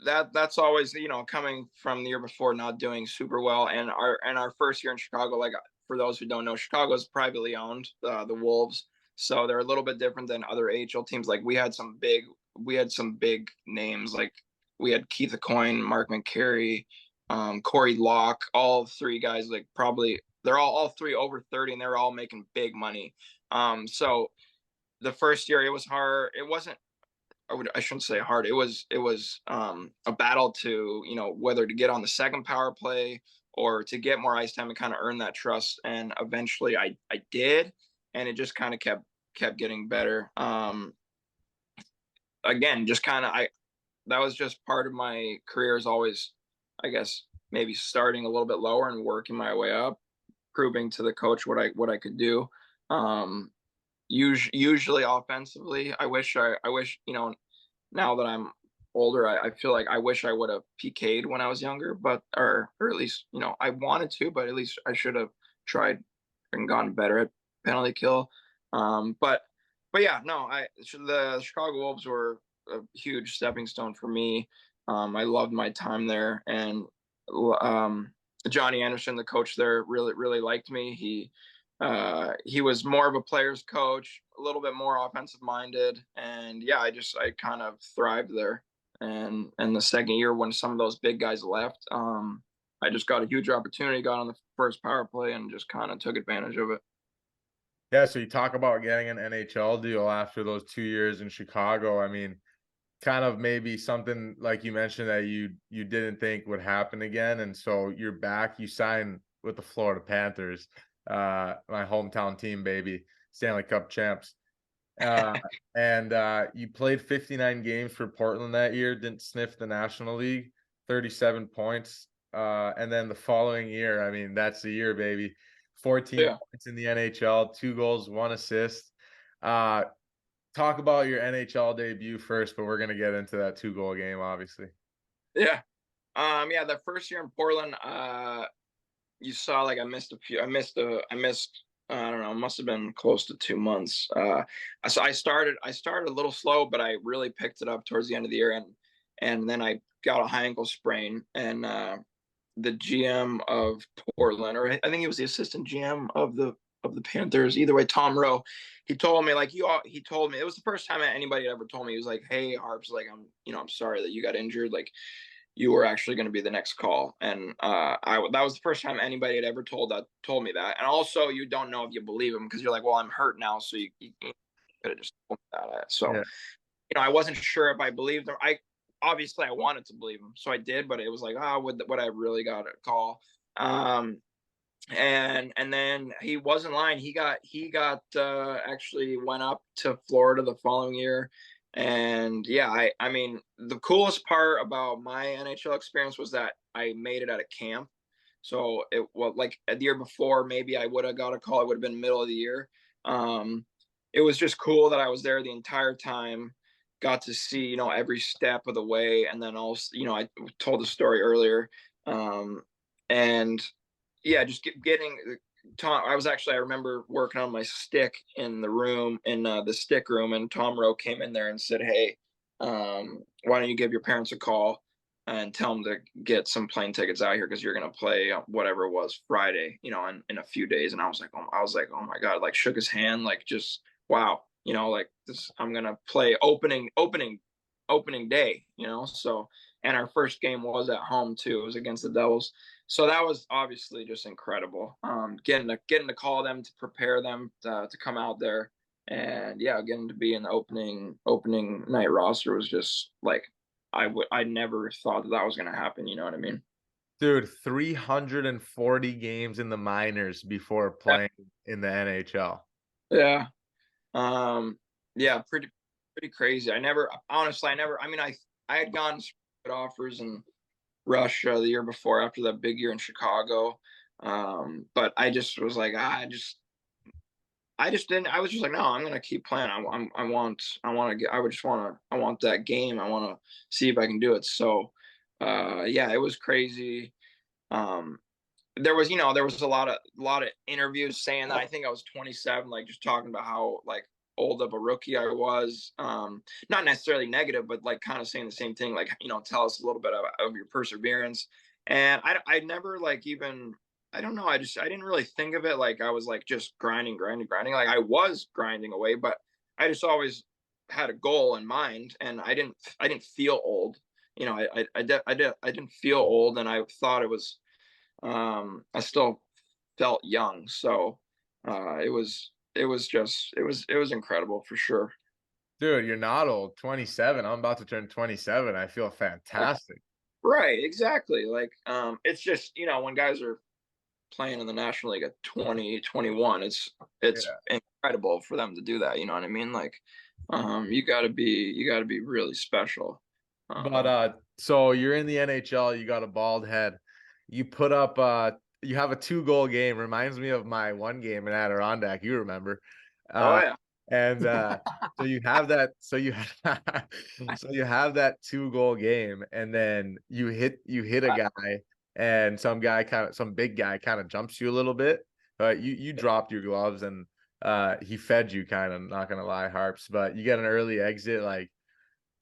That's always, coming from the year before not doing super well, and our first year in Chicago, like for those who don't know, Chicago is privately owned, the Wolves, so they're a little bit different than other AHL teams. Like we had some big names, like we had Keith Aucoin, Mark McCary, Corey Locke, all three guys, like probably they're all three over 30, and they're all making big money. So the first year it was hard. It wasn't, I shouldn't say hard. It was a battle to, whether to get on the second power play or to get more ice time and kind of earn that trust. And eventually I did, and it just kind of kept getting better. Again, just kind of that was just part of my career, is always, I guess, maybe starting a little bit lower and working my way up, proving to the coach what I could do. Usually offensively, I wish, now that I'm older, I feel like I wish I would have PK'd when I was younger, but or at least, I wanted to, but at least I should have tried and gotten better at penalty kill. But yeah, no, the Chicago Wolves were a huge stepping stone for me. I loved my time there, and Johnny Anderson, the coach there, really liked me. He was more of a player's coach, a little bit more offensive minded, and yeah, I kind of thrived there. And the second year when some of those big guys left, I just got a huge opportunity, got on the first power play, and just kind of took advantage of it.
Yeah, so you talk about getting an NHL deal after those 2 years in Chicago. I mean, kind of maybe something like you mentioned that you didn't think would happen again, and so you're back. You signed with the Florida Panthers, my hometown team, baby, Stanley Cup champs. Uh, and you played 59 games for Portland that year, didn't sniff the National League, 37 points. And then the following year, I mean, that's the year, baby. 14
Yeah.
points in the NHL, 2 goals, 1 assist. Uh, talk about your NHL debut first, but we're gonna get into that 2-goal game, obviously.
Yeah. Yeah, the first year in Portland, you saw like I don't know, must have been close to 2 months. So I started a little slow, but I really picked it up towards the end of the year, and then I got a high ankle sprain, and the GM of Portland, or I think he was the assistant GM of the Panthers. Either way, Tom Rowe, he told me he told me it was the first time anybody had ever told me. He was like, "Hey, Harps, like I'm sorry that you got injured. Like you were actually going to be the next call." And that was the first time anybody had ever told me that. And also, you don't know if you believe him because you're like, well, I'm hurt now, so you could have just told me that. So
Yeah.
I wasn't sure if I believed him. Obviously I wanted to believe him, so I did, but it was like, would I really got a call? And then he wasn't lying. He got actually went up to Florida the following year. And yeah, I mean, the coolest part about my NHL experience was that I made it at a camp. So like the year before, maybe I would have got a call. It would have been middle of the year. It was just cool that I was there the entire time, got to see, every step of the way. And then also, I told the story earlier. And yeah, just getting Tom. I remember working on my stick in the room, in the stick room, and Tom Rowe came in there and said, "Hey, why don't you give your parents a call and tell them to get some plane tickets out here because you're gonna play whatever it was Friday, in a few days." And I was like, oh my god, like shook his hand, like just wow, like this, I'm gonna play opening day, so. And our first game was at home too. It was against the Devils. So that was obviously just incredible. Getting to call them, to prepare them to come out there, and yeah, getting to be in the opening night roster was just like I never thought that was going to happen. You know what I mean?
Dude, 340 games in the minors before playing in the NHL.
Yeah. Yeah. Pretty crazy. Honestly, I mean, I had gotten offers and Russia the year before after that big year in Chicago. But I just was like, I just didn't. I was just like, no, I'm gonna keep playing. I want to get. I want that game. I want to see if I can do it. So, yeah, it was crazy. Um, there was a lot of interviews saying that I think I was 27, like just talking about how like old of a rookie I was. Not necessarily negative, but like kind of saying the same thing, like, tell us a little bit of your perseverance. And I never like even, I don't know, I didn't really think of it like I was like just grinding. Like I was grinding away, but I just always had a goal in mind, and I didn't feel old. I didn't feel old, and I thought it was, I still felt young. So it was incredible for sure.
Dude, you're not old. 27. I'm about to turn 27. I feel fantastic.
Right, exactly. Like it's just, when guys are playing in the National League at 20, 21, it's
Yeah.
incredible for them to do that, you know what I mean? Like you got to be really special.
But so you're in the NHL, you got a bald head. You put up you have a 2-goal game. Reminds me of my one game in Adirondack, you remember.
Oh
Uh
yeah.
and so you have that so you have that 2-goal game, and then you hit a guy, and some big guy kind of jumps you a little bit. You dropped your gloves, and he fed you, kind of, not gonna lie, Harps, but you get an early exit, like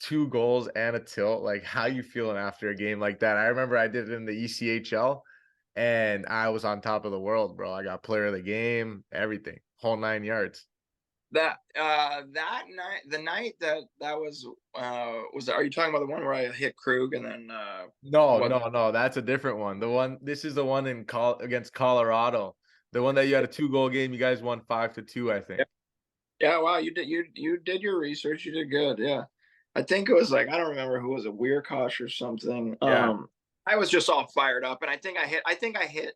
2 goals and a tilt. Like, how you feeling after a game like that? I remember I did it in the ECHL, and I was on top of the world, bro. I got player of the game, everything, whole 9 yards.
That night, the night that was are you talking about the one where I hit Krug and then
No,
what?
no, that's a different one. This is the one against Colorado. The one that you had a 2-goal game. You guys won 5-2, I think.
Yeah, wow, you did your research. You did good. Yeah. I think it was like I don't remember who was a Weirkosh or something.
Yeah.
I was just all fired up and I think I hit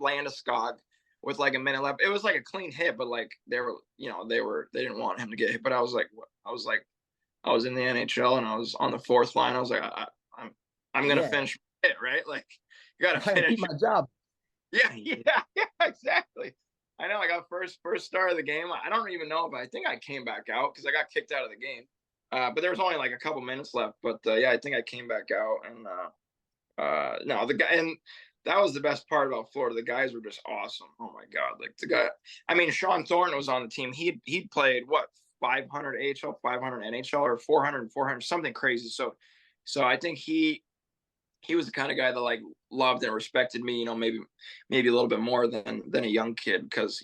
Landeskog with like a minute left. It was like a clean hit, but like they didn't want him to get hit. But I was like I was in the NHL and I was on the fourth line. I was like, I'm gonna finish it, right? Like you gotta
I
finish
keep my job.
yeah, exactly. I know I got first start of the game. I don't even know if I think I came back out because I got kicked out of the game. But there was only like a couple minutes left. But yeah, I think I came back out and no, the guy and that was the best part about Florida. The guys were just awesome. Oh my god, like the guy. I mean, Sean Thornton was on the team. He'd played what 500 AHL, 500 NHL, or 400, 400, something crazy. So I think he was the kind of guy that like loved and respected me, maybe a little bit more than a young kid because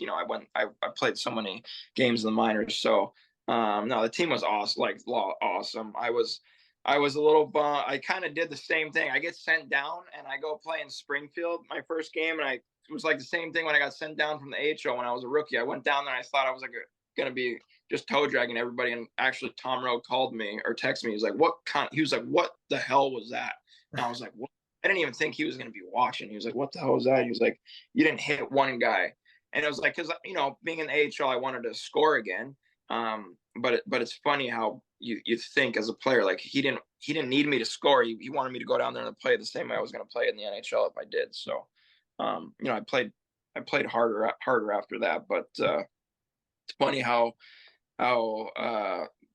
I played so many games in the minors. So no, the team was awesome, like awesome. I was a little bummed. I kind of did the same thing. I get sent down and I go play in Springfield my first game, and it was like the same thing when I got sent down from the AHL when I was a rookie. I went down there and I thought I was like gonna be just toe dragging everybody, and actually Tom Rowe called me or texted me. He was like, what the hell was that? And I was like, what? I didn't even think he was going to be watching. He was like, what the hell was that? He was like, you didn't hit one guy. And it was like, because, being in the AHL, I wanted to score again. But it's funny how you think as a player, like he didn't need me to score. He wanted me to go down there and play the same way I was going to play in the NHL if I did. So, I played harder after that. But it's funny how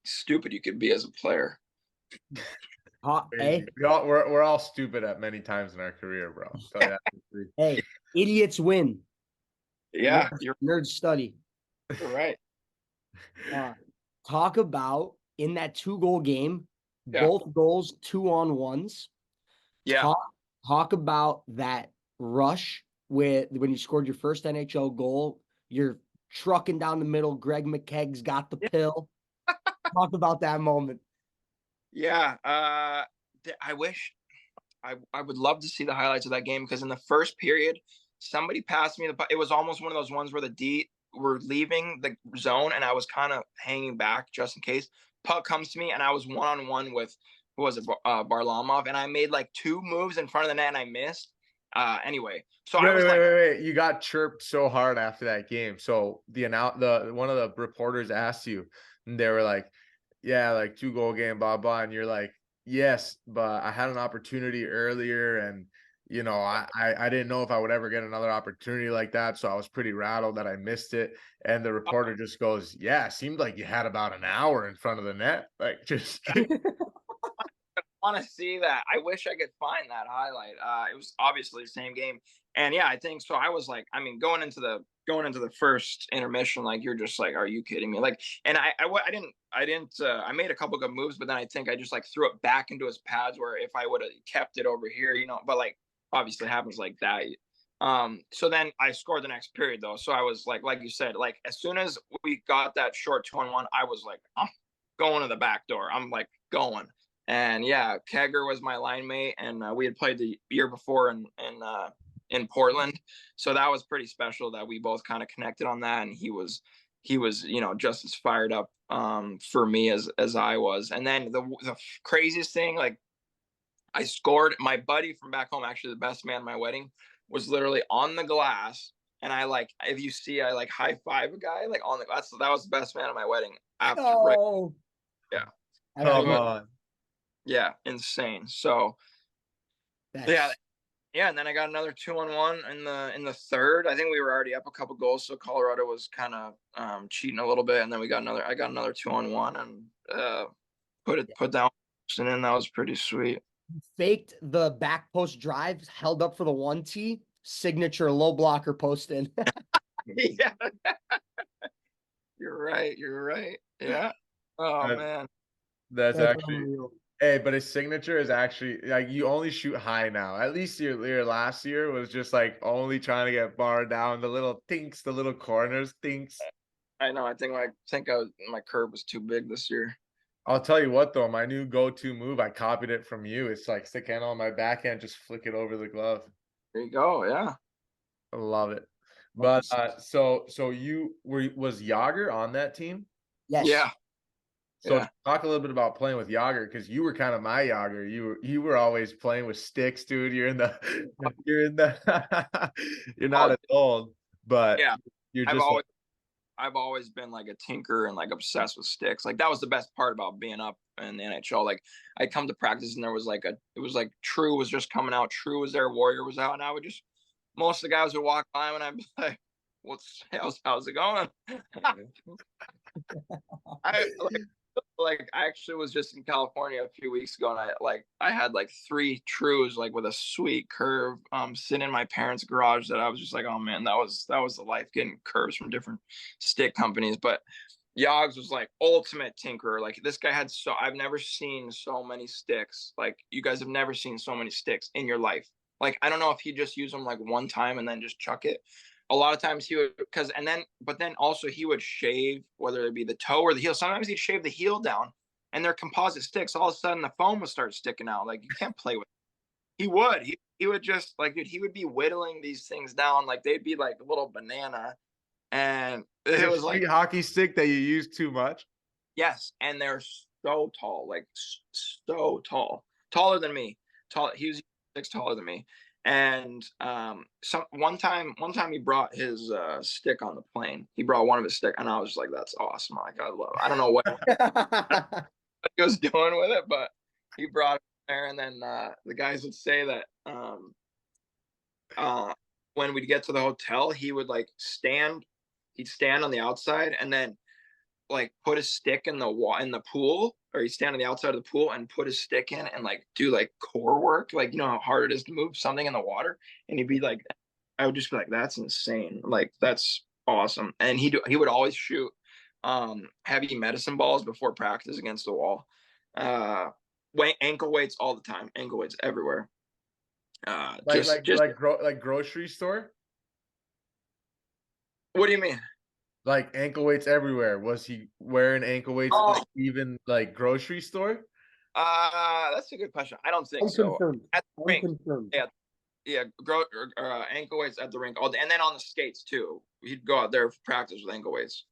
stupid you could be as a player.
Hey,
We're all stupid at many times in our career, bro.
hey, idiots win.
Yeah,
Nerds study.
You're right.
Talk about in that 2-goal game, both goals 2-on-1s.
Yeah.
Talk about that rush when you scored your first NHL goal. You're trucking down the middle. Greg McKegg's got the pill. Talk about that moment.
Yeah, I wish I would love to see the highlights of that game because in the first period, somebody passed me it was almost one of those ones where the D were leaving the zone and I was kind of hanging back just in case. Puck comes to me and I was one-on-one with who was it, Varlamov, and I made like 2 moves in front of the net and I missed. Anyway, so I was
wait. You got chirped so hard after that game. So one of the reporters asked you, and they were like, yeah, like 2-goal game, blah, blah. And you're like, yes, but I had an opportunity earlier and, I didn't know if I would ever get another opportunity like that. So I was pretty rattled that I missed it. And the reporter just goes, yeah, it seemed like you had about an hour in front of the net. Like just
want to see that. I wish I could find that highlight. It was obviously the same game, and yeah, I think so. I was like, I mean, going into the first intermission, like you're just like, are you kidding me? Like, and I didn't. I made a couple good moves, but then I think I just like threw it back into his pads. Where if I would have kept it over here, but like obviously it happens like that. So then I scored the next period though. So I was like you said, like as soon as we got that short 2-on-1, I was like, I'm going to the back door. I'm like going. And yeah, Jagr was my line mate, and we had played the year before in Portland, so that was pretty special that we both kind of connected on that. And he was just as fired up for me as I was. And then the craziest thing, like I scored. My buddy from back home, actually the best man at my wedding, was literally on the glass, and I like if you see, I like high five a guy like on the glass. So that was the best man at my wedding. After yeah,
come on.
Yeah, insane. So yeah, and then I got another 2-on-1 in the third. I think we were already up a couple goals, so Colorado was kind of cheating a little bit, and then I got another 2-on-1 and put down and then that was pretty sweet.
Faked the back post drive, held up for the 1T, signature low blocker post in.
Yeah. You're right. Yeah. Oh man.
That's actually unreal. Hey, but his signature is actually like you only shoot high now. At least your last year was just like only trying to get bar down the little tinks, the little corners tinks.
I know. I think my curve was too big this year.
I'll tell you what though, my new go-to move, I copied it from you. It's like stick handle on my backhand, just flick it over the glove.
There you go. Yeah.
I love it. But so was Jagr on that team?
Yes.
Yeah.
So
Yeah.
talk a little bit about playing with Jagr, because you were kind of my Jagr. You were always playing with sticks, dude. You're not as old, but
Yeah.
you're
I've
just like,
always I've always been like a tinker and like obsessed with sticks. Like that was the best part about being up in the NHL. Like I'd come to practice and there was like it was like True was just coming out. True was there, Warrior was out, and I would just most of the guys would walk by and I'd be like, how's it going? I like I actually was just in California a few weeks ago, and I had like 3 Trues like with a sweet curve sitting in my parents' garage that I was just like, oh man, that was the life, getting curves from different stick companies. But Yogs was like ultimate tinkerer. Like this guy had I've never seen so many sticks. Like you guys have never seen so many sticks in your life. Like I don't know if he just used them like one time and then just chuck it. A lot of times he would, but then also he would shave, whether it be the toe or the heel. Sometimes he'd shave the heel down, and they're composite sticks. All of a sudden the foam would start sticking out. Like you can't play with it. He would just like, dude, he would be whittling these things down like they'd be like a little banana. And it was like
hockey stick that you use too much.
yes, and they're so tall, like so tall, taller than me. He was 6 taller than me. And one time he brought his stick on the plane. He brought one of his stick, and I was like, "That's awesome!" Like I don't know what he was doing with it, but he brought it there. And then the guys would say that when we'd get to the hotel, he would like stand. He'd stand on the outside, and then like put his stick in the pool, or he'd stand on the outside of the pool and put his stick in and like do like core work, like you know how hard it is to move something in the water. And he'd be like, I would just be like, that's insane, like that's awesome. And he would always shoot heavy medicine balls before practice against the wall. Ankle weights all the time, ankle weights everywhere.
Like grocery store.
What do you mean?
Like ankle weights everywhere. Was he wearing ankle weights like even like grocery store?
That's a good question. I don't think so. At the rink, yeah, ankle weights at the rink all day, and then on the skates too. He'd go out there for practice with ankle weights.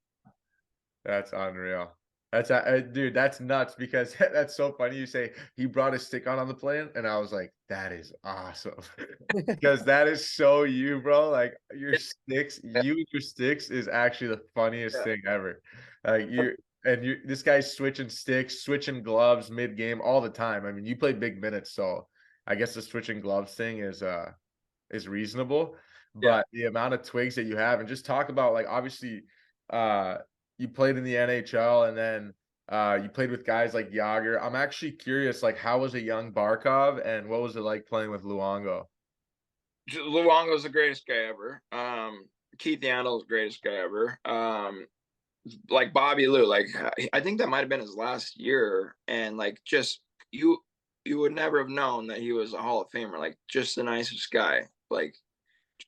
That's unreal. That's dude, that's nuts, because that's so funny. You say he brought his stick on the plane, and I was like, that is awesome. Because that is so you, bro. Like your sticks is actually the funniest thing ever. Like this guy's switching sticks, switching gloves mid-game all the time. I mean, you play big minutes, so I guess the switching gloves thing is reasonable. But the amount of twigs that you have, and just talk about like obviously you played in the NHL, and then you played with guys like Jagr. I'm actually curious, like, how was a young Barkov, and what was it like playing with Luongo?
Luongo's the greatest guy ever. Keith Yandel's the greatest guy ever. Like Bobby Lou, like I think that might have been his last year, and like just you would never have known that he was a Hall of Famer. Like just the nicest guy. Like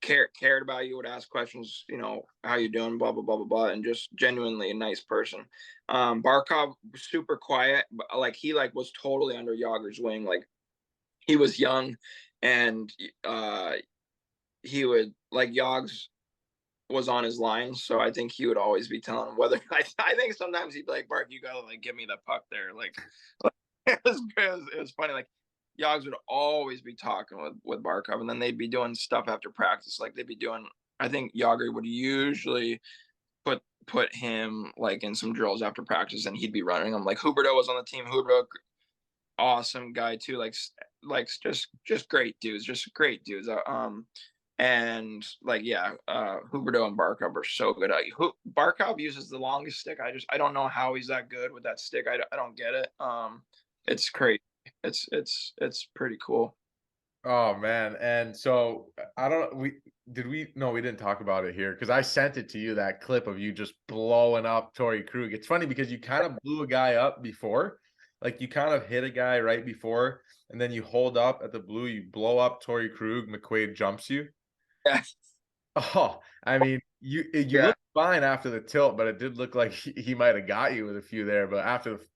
cared about you, would ask questions, you know, how you doing, blah blah blah blah blah, and just genuinely a nice person. Barkov super quiet, but like he like was totally under Jagr's wing. Like he was young, and he would like Yogs was on his line, so I think he would always be telling him whether I think sometimes he'd be like, Bark, you gotta like give me the puck there. Like it was funny. Like Yogs would always be talking with Barkov, and then they'd be doing stuff after practice. Like they'd be doing, I think Jagr would usually put him like in some drills after practice, and he'd be running them. Like Huberdeau was on the team. Huberdeau, awesome guy too. Like just great dudes, just great dudes. And like Huberdeau and Barkov are so good. Barkov uses the longest stick. I don't know how he's that good with that stick. I don't get it. It's crazy. It's pretty cool.
Oh man. And so we didn't talk about it here, because I sent it to you, that clip of you just blowing up Torrey Krug. It's funny because you kind of blew a guy up before, like you kind of hit a guy right before, and then you hold up at the blue, you blow up Torrey Krug, McQuaid jumps you.
Yes.
Oh, I mean, You
Yeah.
looked fine after the tilt, but it did look like he might have got you with a few there. But after the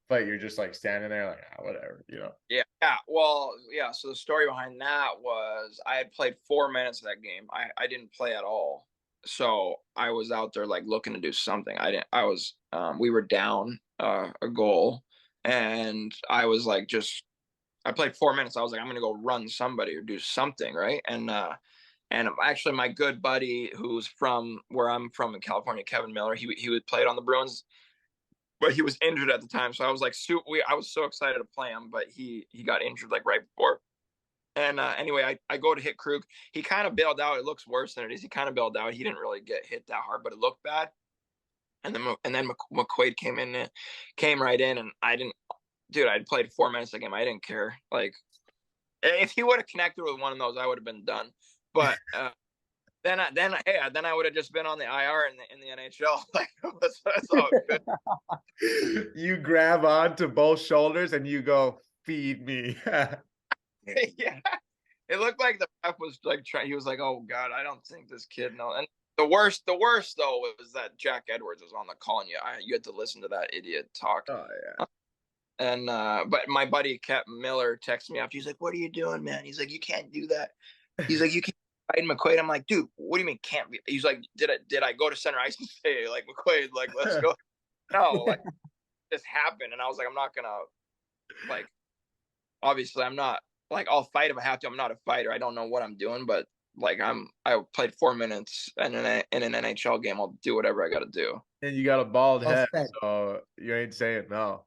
fight, you're just like standing there, like whatever, you know.
Yeah. Yeah. Well, yeah. So the story behind that was I had played 4 minutes of that game. I didn't play at all. So I was out there like looking to do something. We were down a goal, and I was like, I played 4 minutes. I was like, I'm gonna go run somebody or do something, right? And actually my good buddy who's from where I'm from in California, Kevin Miller, he would played on the Bruins, but he was injured at the time. So I was like, I was so excited to play him, but he got injured like right before. And anyway, I go to hit Krug. He kind of bailed out. It looks worse than it is. He kind of bailed out. He didn't really get hit that hard, but it looked bad. And then McQuaid came right in, and I didn't. Dude, I'd played 4 minutes of the game. I didn't care. Like, if he would have connected with one of those, I would have been done. But then I would have just been on the IR in the NHL. Like, that's all good.
You grab onto both shoulders and you go, feed me.
Yeah, it looked like the ref was like trying. He was like, "Oh God, I don't think this kid knows." And the worst though was that Jack Edwards was on the call, and you had to listen to that idiot talk.
Oh yeah.
And but my buddy Captain Miller texted me after. He's like, "What are you doing, man?" He's like, "You can't do that." He's like, "You can't fight McQuaid." I'm like, "Dude, what do you mean can't be?" He's like, "Did I go to center ice and say like McQuaid, like let's go?" No, like this happened, and I was like, "I'm not gonna like." Obviously, I'm not like I'll fight if I have to. I'm not a fighter. I don't know what I'm doing, but like I played 4 minutes in an NHL game. I'll do whatever I got to do.
And you got a bald
Well
head,
said.
so you ain't saying no.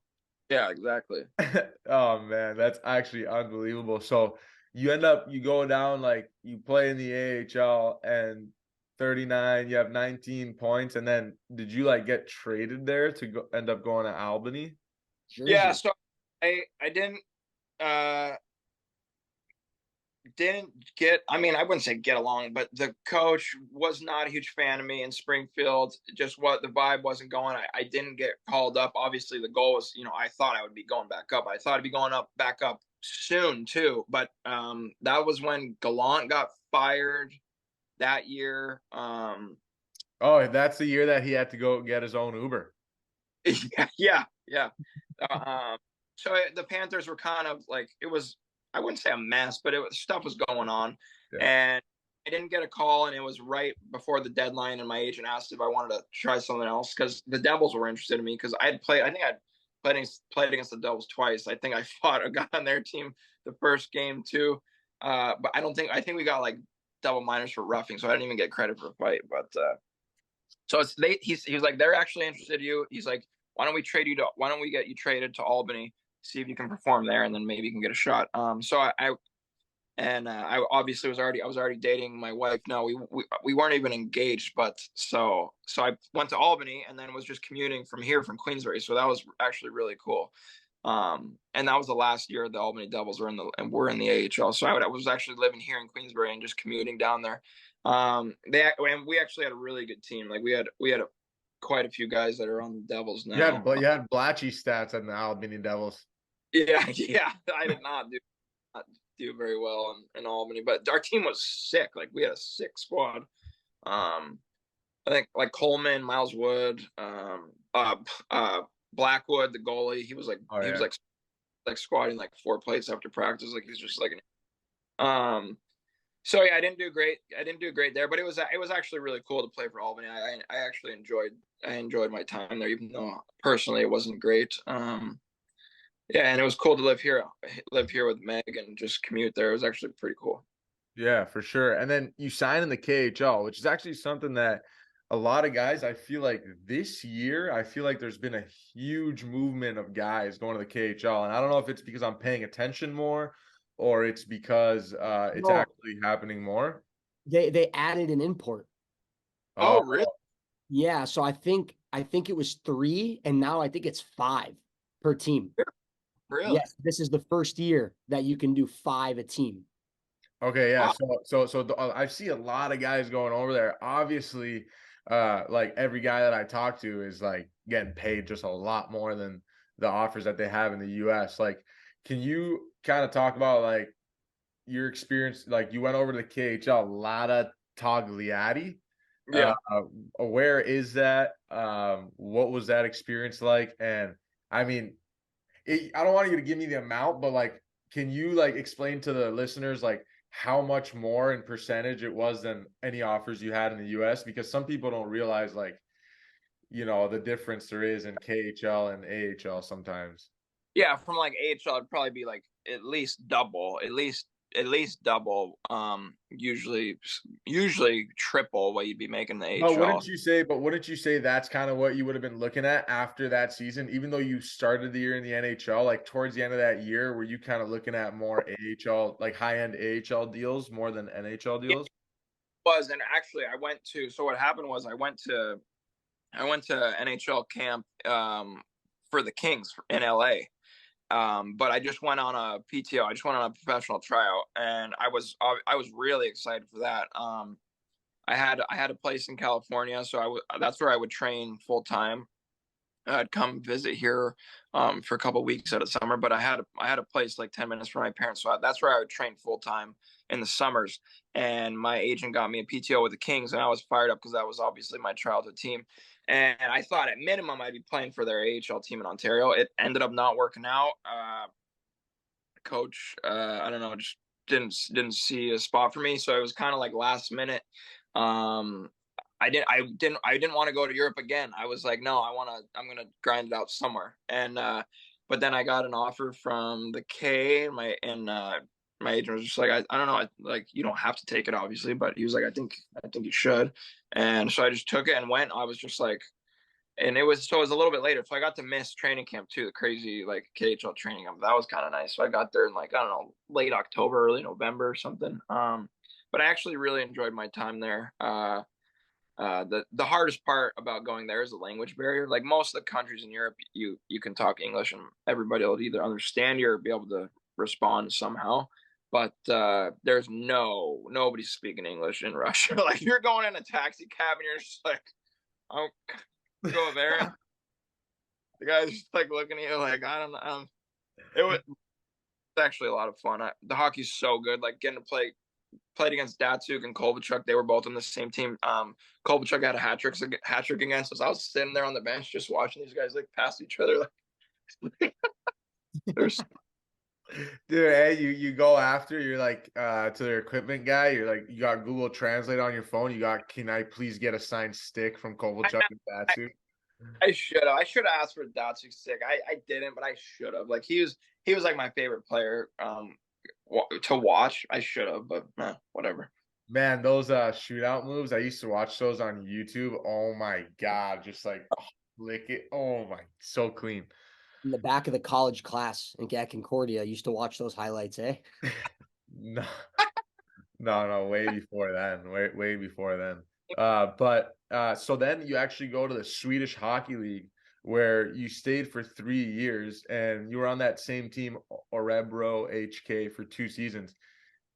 Yeah, exactly.
Oh man, that's actually unbelievable. So you go down, like you play in the AHL and 39, you have 19 points, and then did you like get traded there to end up going to Albany?
Yeah,
Jersey.
so I didn't get, I mean, I wouldn't say get along, but the coach was not a huge fan of me in Springfield. Just what the vibe wasn't going. I didn't get called up. Obviously the goal was, I thought I would be going back up. I thought I'd be going back up soon too. But that was when Gallant got fired that year.
Oh, that's the year that he had to go get his own Uber.
Yeah. So the Panthers were kind of like, it was, I wouldn't say a mess, but stuff was going on.
Yeah.
And I didn't get a call, and it was right before the deadline, and my agent asked if I wanted to try something else because the Devils were interested in me because I think I'd played against the Devils twice. I think I fought a guy on their team the first game too. But I think we got like double minors for roughing, so I didn't even get credit for a fight. But so he was like, they're actually interested in you. He's like, why don't we get you traded to Albany, see if you can perform there, and then maybe you can get a shot. So I obviously was already dating my wife. No, we weren't even engaged, but so I went to Albany and then was just commuting from Queensbury. So that was actually really cool. And that was the last year the Albany Devils were in the AHL. So I was actually living here in Queensbury and just commuting down there. And we actually had a really good team. Like we had quite a few guys that are on the Devils now.
You had Blatchy stats on the Albany Devils.
Yeah. I did not do very well in Albany, but our team was sick. Like we had a sick squad. I think like Coleman, Miles Wood, Blackwood, the goalie. He was like squatting like 4 plates after practice. Like he's just like so yeah, I didn't do great there, but it was actually really cool to play for Albany. I actually enjoyed my time there, even though personally it wasn't great. Yeah, and it was cool to live here with Meg and just commute there. It was actually pretty cool.
Yeah, for sure. And then you sign in the KHL, which is actually something that a lot of guys, I feel like this year, I feel like there's been a huge movement of guys going to the KHL. And I don't know if it's because I'm paying attention more or it's because it's
No,
actually happening more.
they added an import.
Oh, really?
Yeah, so I think it was 3, and now I think it's 5 per team.
Really?
Yes, this is the first year that you can do 5 a team.
Okay, yeah.
Wow.
I see a lot of guys going over there. Obviously, like every guy that I talk to is like getting paid just a lot more than the offers that they have in the US. Like, can you kind of talk about like your experience? Like you went over to the KHL, a lot of Togliatti.
Yeah.
Where is that? What was that experience like? And I mean, I don't want you to give me the amount, but like, can you like explain to the listeners like how much more in percentage it was than any offers you had in the US? Because some people don't realize like, the difference there is in KHL and AHL sometimes.
Yeah, from like AHL, it'd probably be like at least double, at least double. Usually triple what you'd be making in the
But
AHL.
wouldn't you say that's kind of what you would have been looking at after that season, even though you started the year in the NHL, like towards the end of that year, were you kind of looking at more AHL, like high-end AHL deals more than NHL
Yeah,
deals?
it was, and actually, I went to. So what happened was I went to NHL camp for the Kings in LA. But I just went on a PTO. I just went on a professional tryout, and I was really excited for that. I had a place in California, so that's where I would train full time. I'd come visit here for a couple of weeks out of summer, but I had a place like 10 minutes from my parents, so that's where I would train full time in the summers. And my agent got me a PTO with the Kings, and I was fired up because that was obviously my childhood team. And I thought at minimum I'd be playing for their AHL team in Ontario. It ended up not working out. Coach, I don't know, just didn't see a spot for me, so it was kind of like last minute. Um, I didn't want to go to Europe again. I was like, no, I'm gonna grind it out somewhere. And but then I got an offer from the K. My agent was just like, I don't know, like you don't have to take it obviously, but he was like, I think you should. And so I just took it and went. I was just like, and it was a little bit later, so I got to miss training camp too, the crazy like KHL training camp. That was kind of nice. So I got there in like I don't know, late October, early November or something. But I actually really enjoyed my time there. The hardest part about going there is the language barrier. Like most of the countries in Europe, you can talk English and everybody will either understand you or be able to respond somehow. But there's nobody speaking English in Russia. Like you're going in a taxi cab and you're just like, oh, go there. And the guy's just like looking at you like I don't know. It was actually a lot of fun. The hockey's so good. Like getting to played against Datsuk and Kovalchuk. They were both on the same team. Kovalchuk had a hat trick against us. I was sitting there on the bench just watching these guys like pass each other. Like there's
Dude, hey, you go after, you're like to their equipment guy, you're like you got Google Translate on your phone, can I please get a signed stick from Kovalchuk and Datsuk?
I should have asked for Datsuk's stick. I didn't, but I should have. Like he was like my favorite player to watch. I should have, but whatever.
Man, those shootout moves, I used to watch those on YouTube. Oh my God, just like lick it. Oh my, so clean.
In the back of the college class at Concordia, I used to watch those highlights, eh?
No, no, way before then. Way before then. But so then you actually go to the Swedish Hockey League where you stayed for 3 years and you were on that same team, Orebro HK, for 2 seasons.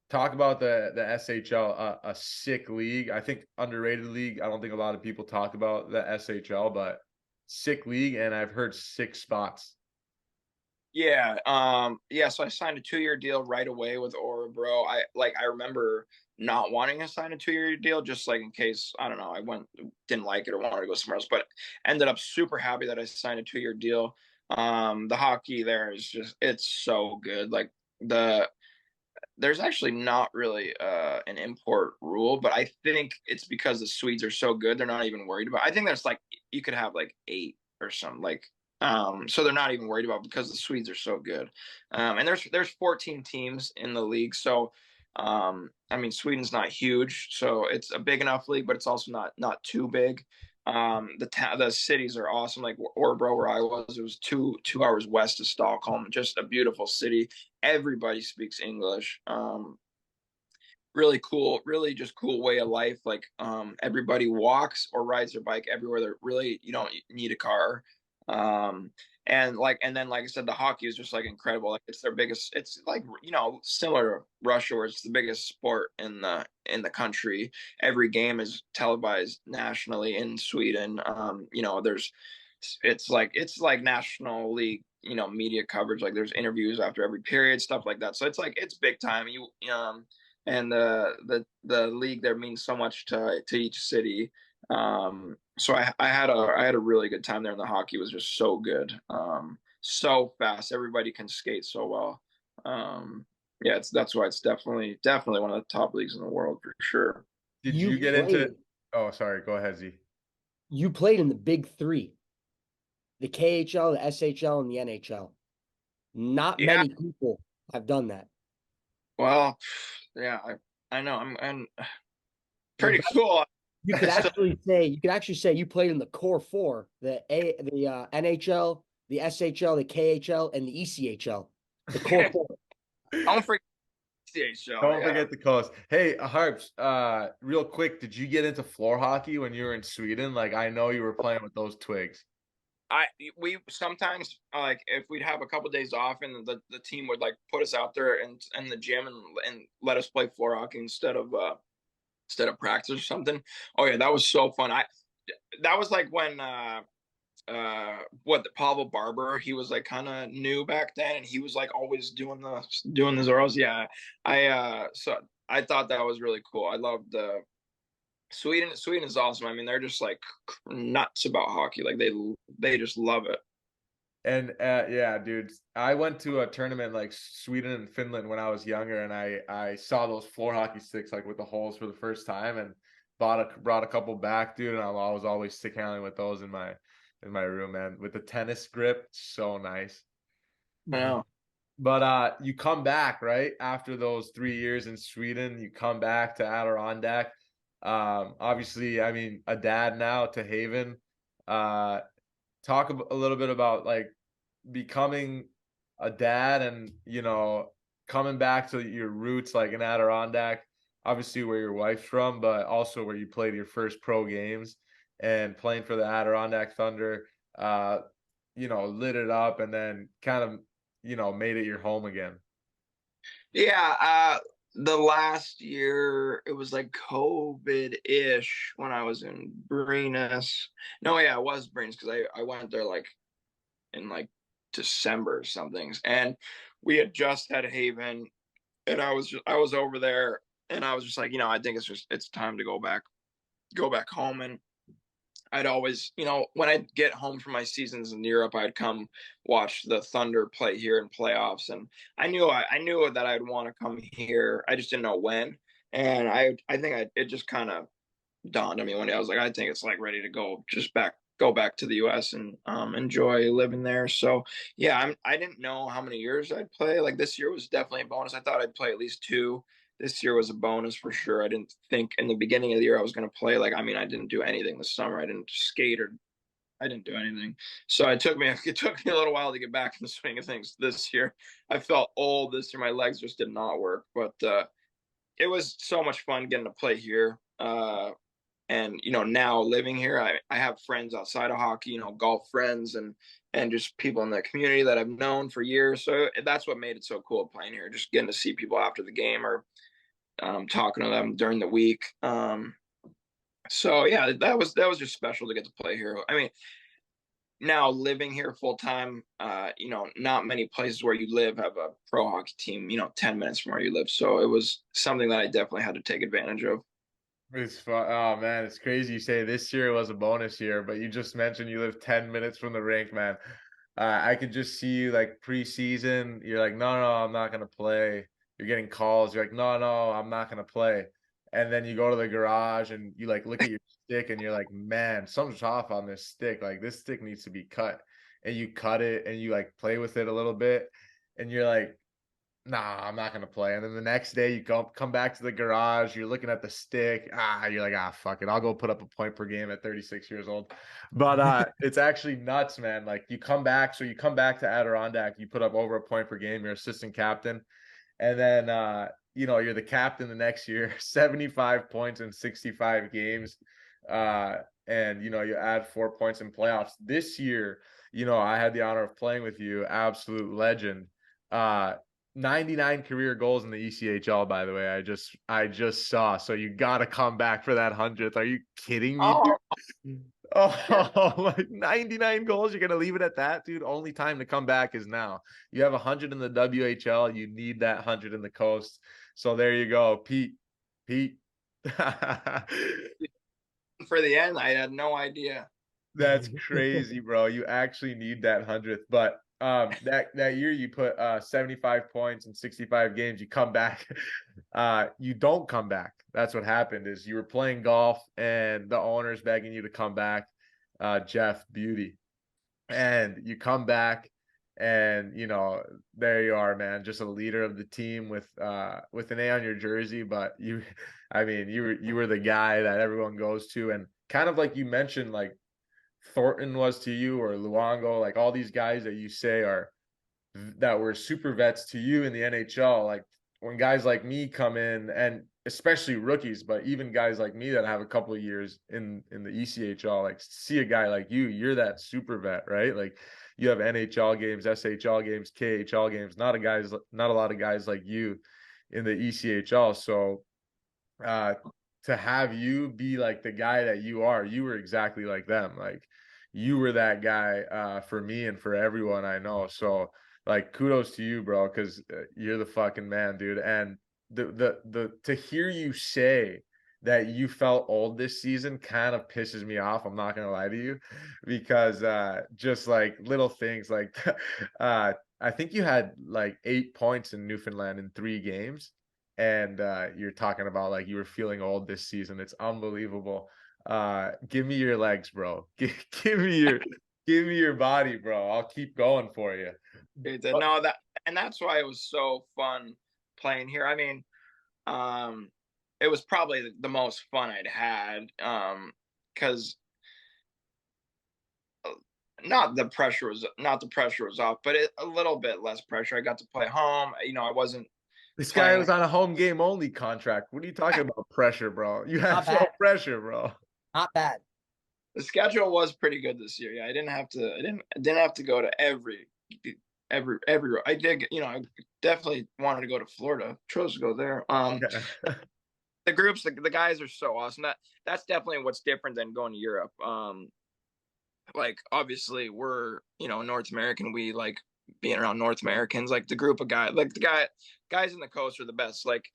Talk about the SHL, a sick league. I think underrated league. I don't think a lot of people talk about the SHL, but sick league, and I've heard 6 spots.
Yeah, yeah. So I signed a 2-year deal right away with Orebro. I remember not wanting to sign a 2-year deal just like in case I don't know didn't like it or wanted to go somewhere else, but ended up super happy that I signed a 2-year deal. The hockey there is just it's so good. Like there's actually not really an import rule, but I think it's because the Swedes are so good, they're not even worried about. I think there's like you could have like 8 or something like so they're not even worried about because the Swedes are so good. And there's 14 teams in the league, so I mean Sweden's not huge, so it's a big enough league, but it's also not too big. The cities are awesome. Like Orebro, where I was, it was 2 hours west of Stockholm. Just a beautiful city. Everybody speaks English. Really cool, really just cool way of life. Like everybody walks or rides their bike everywhere. They're really you don't need a car. Um, and then like I said, the hockey is just like incredible. Like it's their biggest. It's like similar to Russia, where it's the biggest sport in the country. Every game is televised nationally in Sweden. There's it's like national league media coverage. Like there's interviews after every period, stuff like that. So it's like it's big time. and the league there means so much to each city. So I had a really good time there, and the hockey was just so good. So fast, everybody can skate so well. Yeah, that's why it's definitely one of the top leagues in the world for sure.
Did
You
you get into?
played
Oh, sorry. Go ahead, Z.
you played in the big three, the KHL, the SHL, and the NHL. Not
Yeah,
many people have done that.
well, yeah, I know. I'm
The
pretty
best
cool.
you could actually say you played in the core four, the NHL, the SHL, the KHL, and the ECHL. The core four.
Don't forget the ECHL.
Don't
Yeah,
forget the coast. Hey, Harps, real quick, did you get into floor hockey when you were in Sweden? Like, I know you were playing with those twigs.
we sometimes like if we'd have a couple days off and the team would like put us out there in the gym and let us play floor hockey instead of practice or something. Oh yeah, that was so fun. I that was like when what the Pavel Barber, he was like kind of new back then, and he was like always doing the Zorros. Yeah, so I thought that was really cool. I loved Sweden is awesome. I mean, they're just like nuts about hockey. Like they just love it.
And yeah, dude, I went to a tournament like Sweden and Finland when I was younger, and I saw those floor hockey sticks like with the holes for the first time, and brought a couple back, dude. And I was always stick handling with those in my room, man, with the tennis grip, so nice.
I know.
But you come back, right? After those 3 years in Sweden, you come back to Adirondack. Obviously, I mean, a dad now to Haven. Uh, talk a little bit about like becoming a dad and, coming back to your roots, like in Adirondack, obviously where your wife's from, but also where you played your first pro games and playing for the Adirondack Thunder, uh, lit it up and then kind of, made it your home again.
Yeah, the last year it was like COVID-ish when I was in Brenus. No, yeah, it was Brenus because I went there like in like December or something, and we had just had Haven, and I was over there, and I was just like, I think it's time to go back home. And I'd always, when I'd get home from my seasons in Europe, I'd come watch the Thunder play here in playoffs, and I knew that I'd want to come here. I just didn't know when, and I think it just kind of dawned on me one day. I was like, I think it's like ready to go back to the U.S. and enjoy living there. So yeah, I didn't know how many years I'd play. Like this year was definitely a bonus. I thought I'd play at least two. This year was a bonus for sure. I didn't think in the beginning of the year I was going to play. Like, I mean, I didn't do anything this summer. I didn't skate or I didn't do anything. So it took me a little while to get back in the swing of things this year. I felt old this year. My legs just did not work, but it was so much fun getting to play here. And now living here, I have friends outside of hockey, golf friends and just people in the community that I've known for years. So that's what made it so cool playing here, just getting to see people after the game or talking to them during the week. So yeah, that was just special to get to play here. I mean, now living here full time, not many places where you live have a pro hockey team, 10 minutes from where you live. So it was something that I definitely had to take advantage of.
It's fun. Oh man, it's crazy. You say this year was a bonus year, but you just mentioned you live 10 minutes from the rink, man. I could just see you like preseason. You're like, no, I'm not gonna play. You're getting calls. You're like, no, I'm not gonna play. And then you go to the garage and you like look at your stick and you're like, man, something's off on this stick. Like this stick needs to be cut. And you cut it and you like play with it a little bit. And you're like, nah, I'm not gonna play. And then the next day you come back to the garage, you're looking at the stick. You're like, fuck it. I'll go put up a point per game at 36 years old. But it's actually nuts, man. Like you come back to Adirondack, you put up over a point per game, you're assistant captain, and then you're the captain the next year, 75 points in 65 games. And you add 4 points in playoffs. This year, I had the honor of playing with you, absolute legend. 99 career goals in the ECHL, by the way. I just saw. So you got to come back for that 100th. Are you kidding me,
Oh,
dude? Oh, like 99 goals. You're gonna leave it at that, dude. Only time to come back is now. You have 100 in the WHL. You need that 100 in the coast. So there you go, Pete.
For the end, I had no idea.
That's crazy, bro. You actually need that 100th. But that year you put 75 points in 65 games. You come back. You don't come back. That's what happened is you were playing golf and the owner's begging you to come back, Jeff Beauty. And you come back and there you are, man, just a leader of the team with an A on your jersey. But you were the guy that everyone goes to, and kind of like you mentioned, like Thornton was to you, or Luongo, like all these guys that you say that were super vets to you in the NHL. Like when guys like me come in, and especially rookies, but even guys like me that have a couple of years in the ECHL, like see a guy like you're that super vet, right? Like you have NHL games, SHL games, KHL games, not a lot of guys like you in the ECHL. So to have you be like the guy that you were exactly like them. Like you were that guy for me and for everyone I know. So like kudos to you, bro, because you're the fucking man, dude. And the to hear you say that you felt old this season kind of pisses me off. I'm not gonna lie to you, because just like little things like I think you had like 8 points in Newfoundland in 3 games, and you're talking about like you were feeling old this season. It's unbelievable. Give me your legs, bro. Give me your body, bro. I'll keep going for you.
No, that's why it was so fun playing here. I mean, it was probably the most fun I'd had, because not the pressure was off, but a little bit less pressure. I got to play home. I wasn't
This guy
playing.
was on a home game only contract. What are you talking about pressure, bro? You have no pressure, bro.
Not bad.
The schedule was pretty good this year. Yeah, I didn't have to go to every. I did. I definitely wanted to go to Florida. Chose to go there.
Yeah.
The groups, the guys are so awesome. That's definitely what's different than going to Europe. Like obviously we're North American. We like being around North Americans. Like the group of guys, like guys in the coast are the best. Like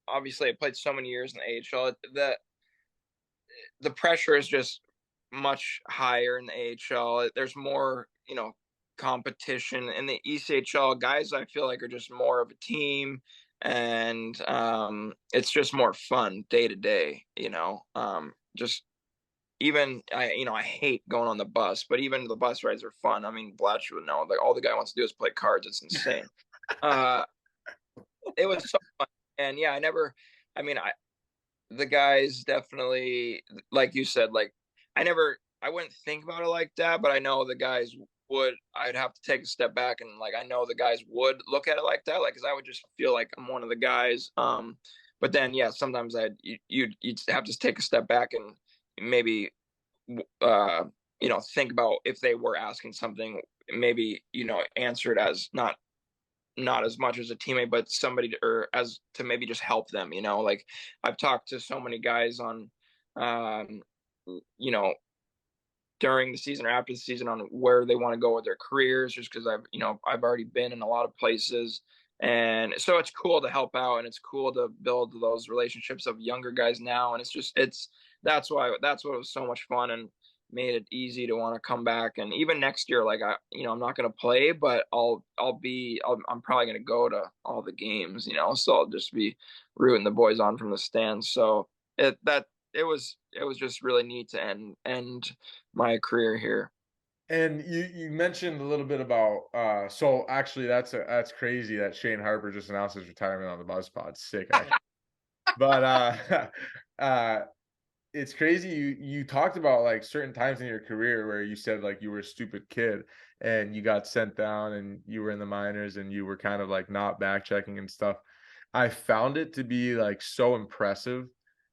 obviously I played so many years in the AHL. The pressure is just much higher in the AHL. There's more competition in the ECHL. Guys I feel like are just more of a team, and it's just more fun day to day. Just even I hate going on the bus, but even the bus rides are fun. I mean, Blatch would know. Like all the guy wants to do is play cards. It's insane. It was so fun, and yeah, the guys definitely, like you said, like I wouldn't think about it like that, but I know the guys would. I'd have to take a step back, and like I know the guys would look at it like that, like because I would just feel like I'm one of the guys. But then yeah, sometimes you'd have to take a step back and maybe think about if they were asking something, maybe answer it as not as much as a teammate, but somebody or as to maybe just help them. Like I've talked to so many guys on you know during the season or after the season on where they want to go with their careers, just because I've already been in a lot of places. And so it's cool to help out, and it's cool to build those relationships of younger guys now. And that's what was so much fun and made it easy to want to come back. And even next year, like I'm not going to play, but I'm probably going to go to all the games, so I'll just be rooting the boys on from the stands. So it was just really neat to end my career here.
And you mentioned a little bit about so actually that's crazy that Shane Harper just announced his retirement on the Buzz Pod. Sick, actually. But it's crazy you talked about like certain times in your career where you said like you were a stupid kid and you got sent down and you were in the minors and you were kind of like not back checking and stuff. I found it to be like so impressive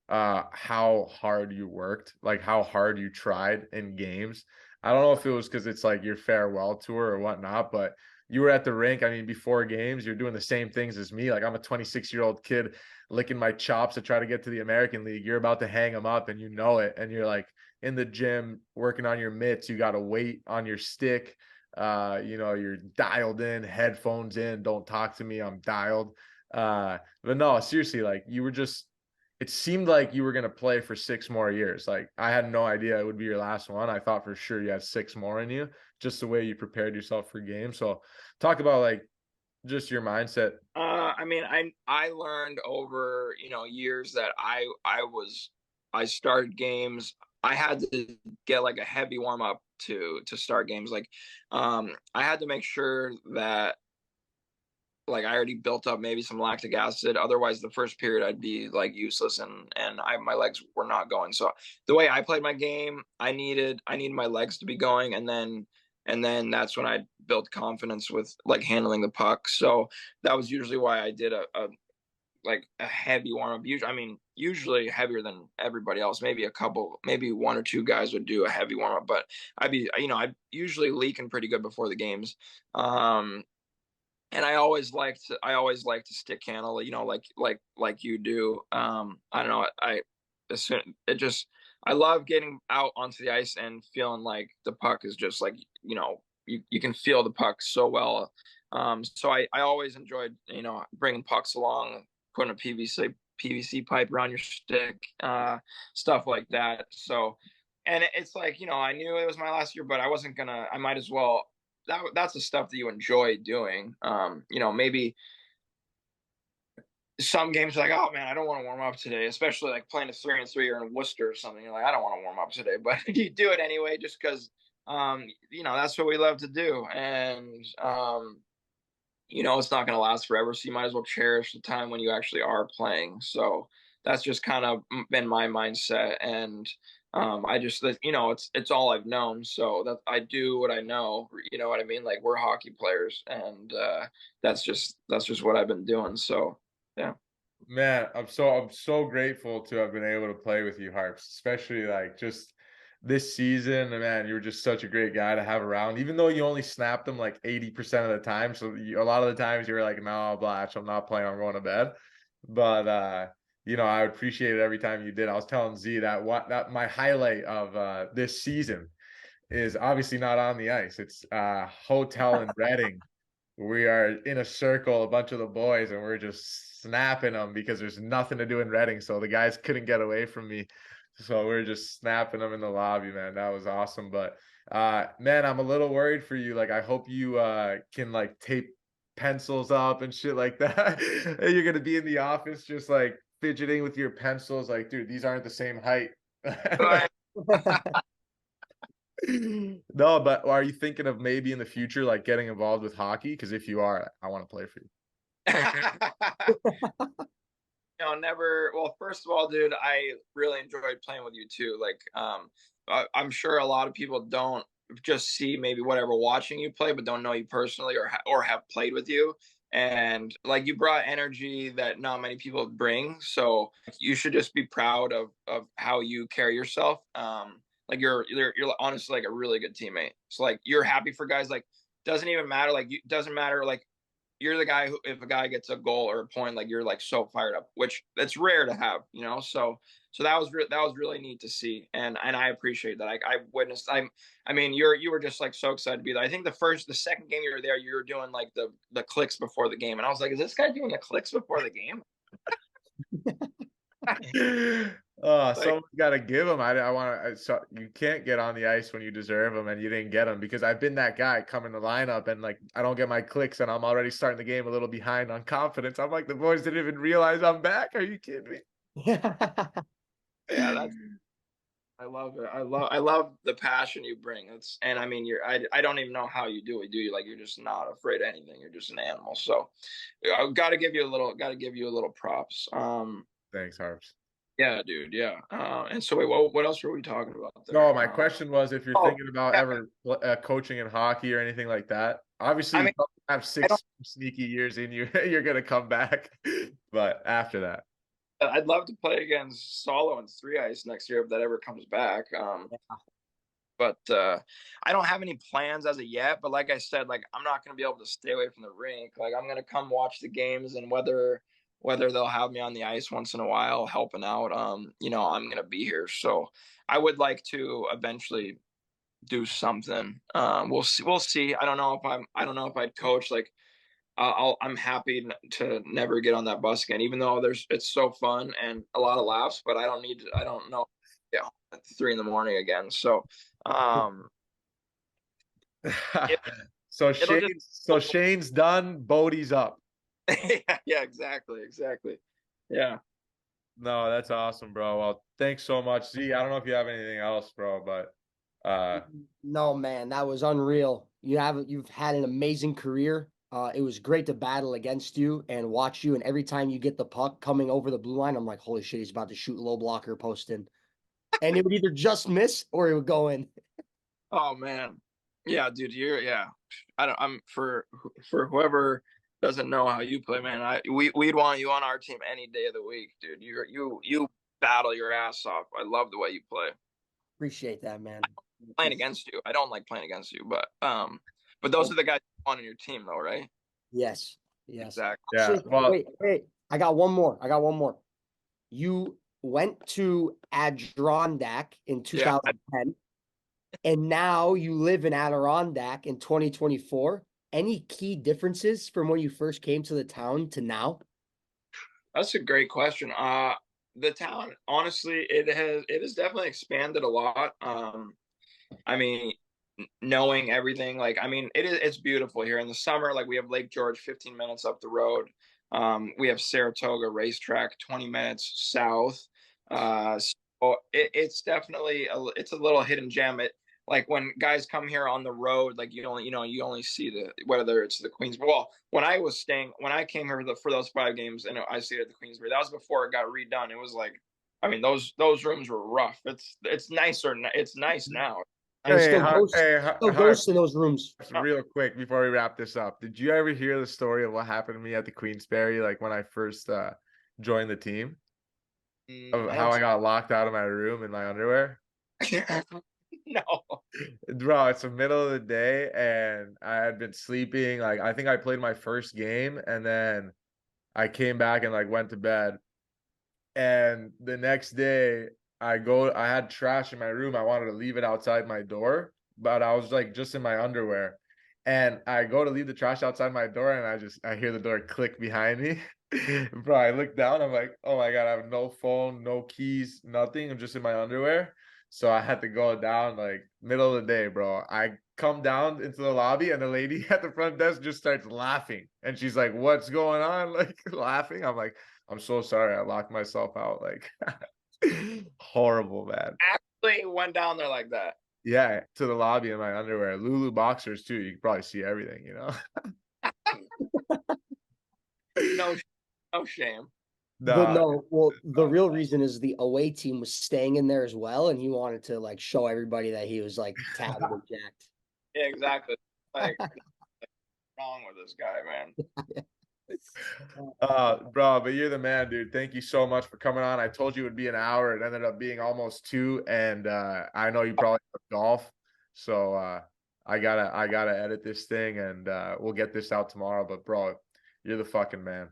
how hard you worked, like how hard you tried in games. I don't know if it was because it's like your farewell tour or whatnot, but you were at the rink. I mean, before games, you're doing the same things as me. Like I'm a 26-year-old kid licking my chops to try to get to the American League. You're about to hang them up and you know it. And you're like in the gym working on your mitts. You got to weight on your stick. You're dialed in, headphones in. Don't talk to me. I'm dialed. But no, seriously, like you were just, it seemed like you were going to play for 6 more years. Like I had no idea it would be your last one. I thought for sure you had 6 more in you, just the way you prepared yourself for games. So talk about like just your mindset.
I mean, I learned over, years that I started games. I had to get like a heavy warm up to start games. Like, I had to make sure that like I already built up maybe some lactic acid. Otherwise, the first period I'd be like useless, and my legs were not going. So the way I played my game, I needed my legs to be going, and then that's when I built confidence with like handling the puck. So that was usually why I did a like a heavy warm up. Usually heavier than everybody else. Maybe one or two guys would do a heavy warm up, but I'd usually leaking pretty good before the games. And I always like to stick handle, like you do. I don't know. It just I love getting out onto the ice and feeling like the puck is just like, you can feel the puck so well. So I always enjoyed, bringing pucks along, putting a PVC pipe around your stick, stuff like that. So, and it's like, I knew it was my last year, but I might as well. That's the stuff that you enjoy doing. Maybe some games are like, oh man, I don't want to warm up today, especially like playing a 3-on-3 or in Worcester or something. You're like, I don't want to warm up today, but you do it anyway, just because, that's what we love to do. And, it's not going to last forever. So you might as well cherish the time when you actually are playing. So that's just kind of been my mindset. And, I just, it's all I've known. So that I do what I know, you know what I mean? Like we're hockey players, and, that's just what I've been doing. So, yeah.
Man, I'm so grateful to have been able to play with you, Harps, especially like just this season. And man, you were just such a great guy to have around, even though you only snapped them like 80% of the time. So a lot of the times you were like, no, Blatch, I'm not playing, I'm going to bed. But I appreciate it every time you did. I was telling Z that my highlight of this season is obviously not on the ice. It's hotel in Reading. We are in a circle, a bunch of the boys, and we're just snapping them because there's nothing to do in Reading. So the guys couldn't get away from me. So we're just snapping them in the lobby, man. That was awesome. But man, I'm a little worried for you. Like, I hope you can like tape pencils up and shit like that. You're gonna be in the office just like fidgeting with your pencils, like, dude, these aren't the same height. No, but are you thinking of maybe in the future like getting involved with hockey? Because if you are, I want to play for you.
No, never. Well, first of all, dude, I really enjoyed playing with you too. Like, I'm sure a lot of people don't just see maybe whatever watching you play, but don't know you personally or have played with you. And like you brought energy that not many people bring, so you should just be proud of how you carry yourself. Like you're honestly like a really good teammate. So like you're happy for guys. Like doesn't even matter. Like doesn't matter. Like you're the guy who, if a guy gets a goal or a point, like you're like so fired up, which that's rare to have, So that was really neat to see, and I appreciate that. I witnessed. I mean, you were just like so excited to be there. I think the second game you were there, you were doing like the clicks before the game, and I was like, is this guy doing the clicks before the game?
Oh,
Like,
someone's got to give them. I want to. So you can't get on the ice when you deserve them, and you didn't get them because I've been that guy coming to lineup and like I don't get my clicks, and I'm already starting the game a little behind on confidence. I'm like, the boys didn't even realize I'm back. Are you kidding me?
yeah, that's I love it. I love the passion you bring. And I mean, I don't even know how you do it. Do you like you're just not afraid of anything. You're just an animal. So I got to give you a little props.
Thanks, Harps.
Yeah, dude. Yeah. And so wait, what else were we talking about
No,
there?
my question was if you're
Oh,
thinking about
yeah.
ever coaching in hockey or anything like that. Obviously,
I
you
mean,
probably have
I don't.
six sneaky years in you. You're gonna come back, but after that.
I'd love to play against Solo and Three Ice next year if that ever comes back. But I don't have any plans as of yet. But like I said, like I'm not going to be able to stay away from the rink. Like I'm going to come watch the games, and whether they'll have me on the ice once in a while helping out, I'm going to be here. So I would like to eventually do something. We'll see. We'll see. I don't know if I'd coach. Like I'm happy to never get on that bus again, even though it's so fun and a lot of laughs, but I don't know, get home at 3 in the morning again. So, it,
So
it'll just,
Shane's done, Bodie's up.
yeah, exactly. Yeah.
No, that's awesome, bro. Well, thanks so much. Z, I don't know if you have anything else, bro, but
No, man, that was unreal. You've had an amazing career. It was great to battle against you and watch you. And every time you get the puck coming over the blue line, I'm like, holy shit, he's about to shoot low blocker post in. And it would either just miss or it would go in.
Oh man. Yeah, dude, yeah. I'm for whoever doesn't know how you play, man. We'd want you on our team any day of the week, dude. You battle your ass off. I love the way you play.
Appreciate that, man.
Playing against you. I don't like playing against you, but those are the guys you want on your team though, right?
Yes.
Exactly.
yeah.
Actually,
Well,
wait. I got one more. You went to Adirondack in 2010, and now you live in Adirondack in 2024. Any key differences from when you first came to the town to now?
That's a great question. The town, honestly, it has definitely expanded a lot. I mean, knowing everything, like, I mean, it's beautiful here in the summer. Like, we have Lake George 15 minutes up the road. We have Saratoga racetrack 20 minutes south. So it's definitely it's a little hidden gem. Like when guys come here on the road, like you only see whether it's the Queensbury. Well, when I came here for those 5 games, and I stayed at the Queensbury. That was before it got redone. It was like, I mean, those rooms were rough. It's nicer. It's nice now.
And
hey,
still ghosts in those rooms.
real quick before we wrap this up, did you ever hear the story of what happened to me at the Queensbury, like when I first joined the team? Of how I got locked out of my room in my underwear?
No.
Bro, it's the middle of the day and I had been sleeping. Like, I think I played my first game and then I came back and like went to bed. And the next day I had trash in my room. I wanted to leave it outside my door, but I was like just in my underwear. And I go to leave the trash outside my door and I hear the door click behind me. Bro, I look down, I'm like, oh my God, I have no phone, no keys, nothing. I'm just in my underwear. So I had to go down like middle of the day, bro. I come down into the lobby and the lady at the front desk just starts laughing. And she's like, what's going on? Like laughing. I'm like, I'm so sorry. I locked myself out. Like horrible, man.
Actually went down there like that.
Yeah, to the lobby in my underwear. Lulu boxers too. You can probably see everything, you know?
No shame.
The real reason is the away team was staying in there as well, and he wanted to like show everybody that he was like tatted and jacked.
Yeah, exactly. Like, wrong with this guy, man.
Bro, but you're the man, dude. Thank you so much for coming on. I told you it would be an hour. It ended up being almost 2, and I know you probably have golf, so I gotta edit this thing, and we'll get this out tomorrow. But bro, you're the fucking man.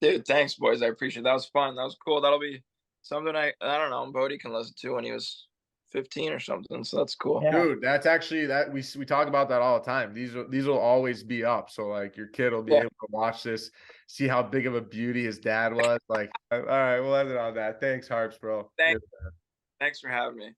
Dude, thanks, boys. I appreciate it. That was fun. That was cool. That'll be something I don't know, Bodie can listen to when he was 15 or something. So that's cool.
Yeah.
Dude, that's actually that we talk about that all the time. These will always be up. So like your kid will be able to watch this, see how big of a beauty his dad was. Like, all right, we'll end it on that. Thanks, Harps, bro.
Thanks for having me.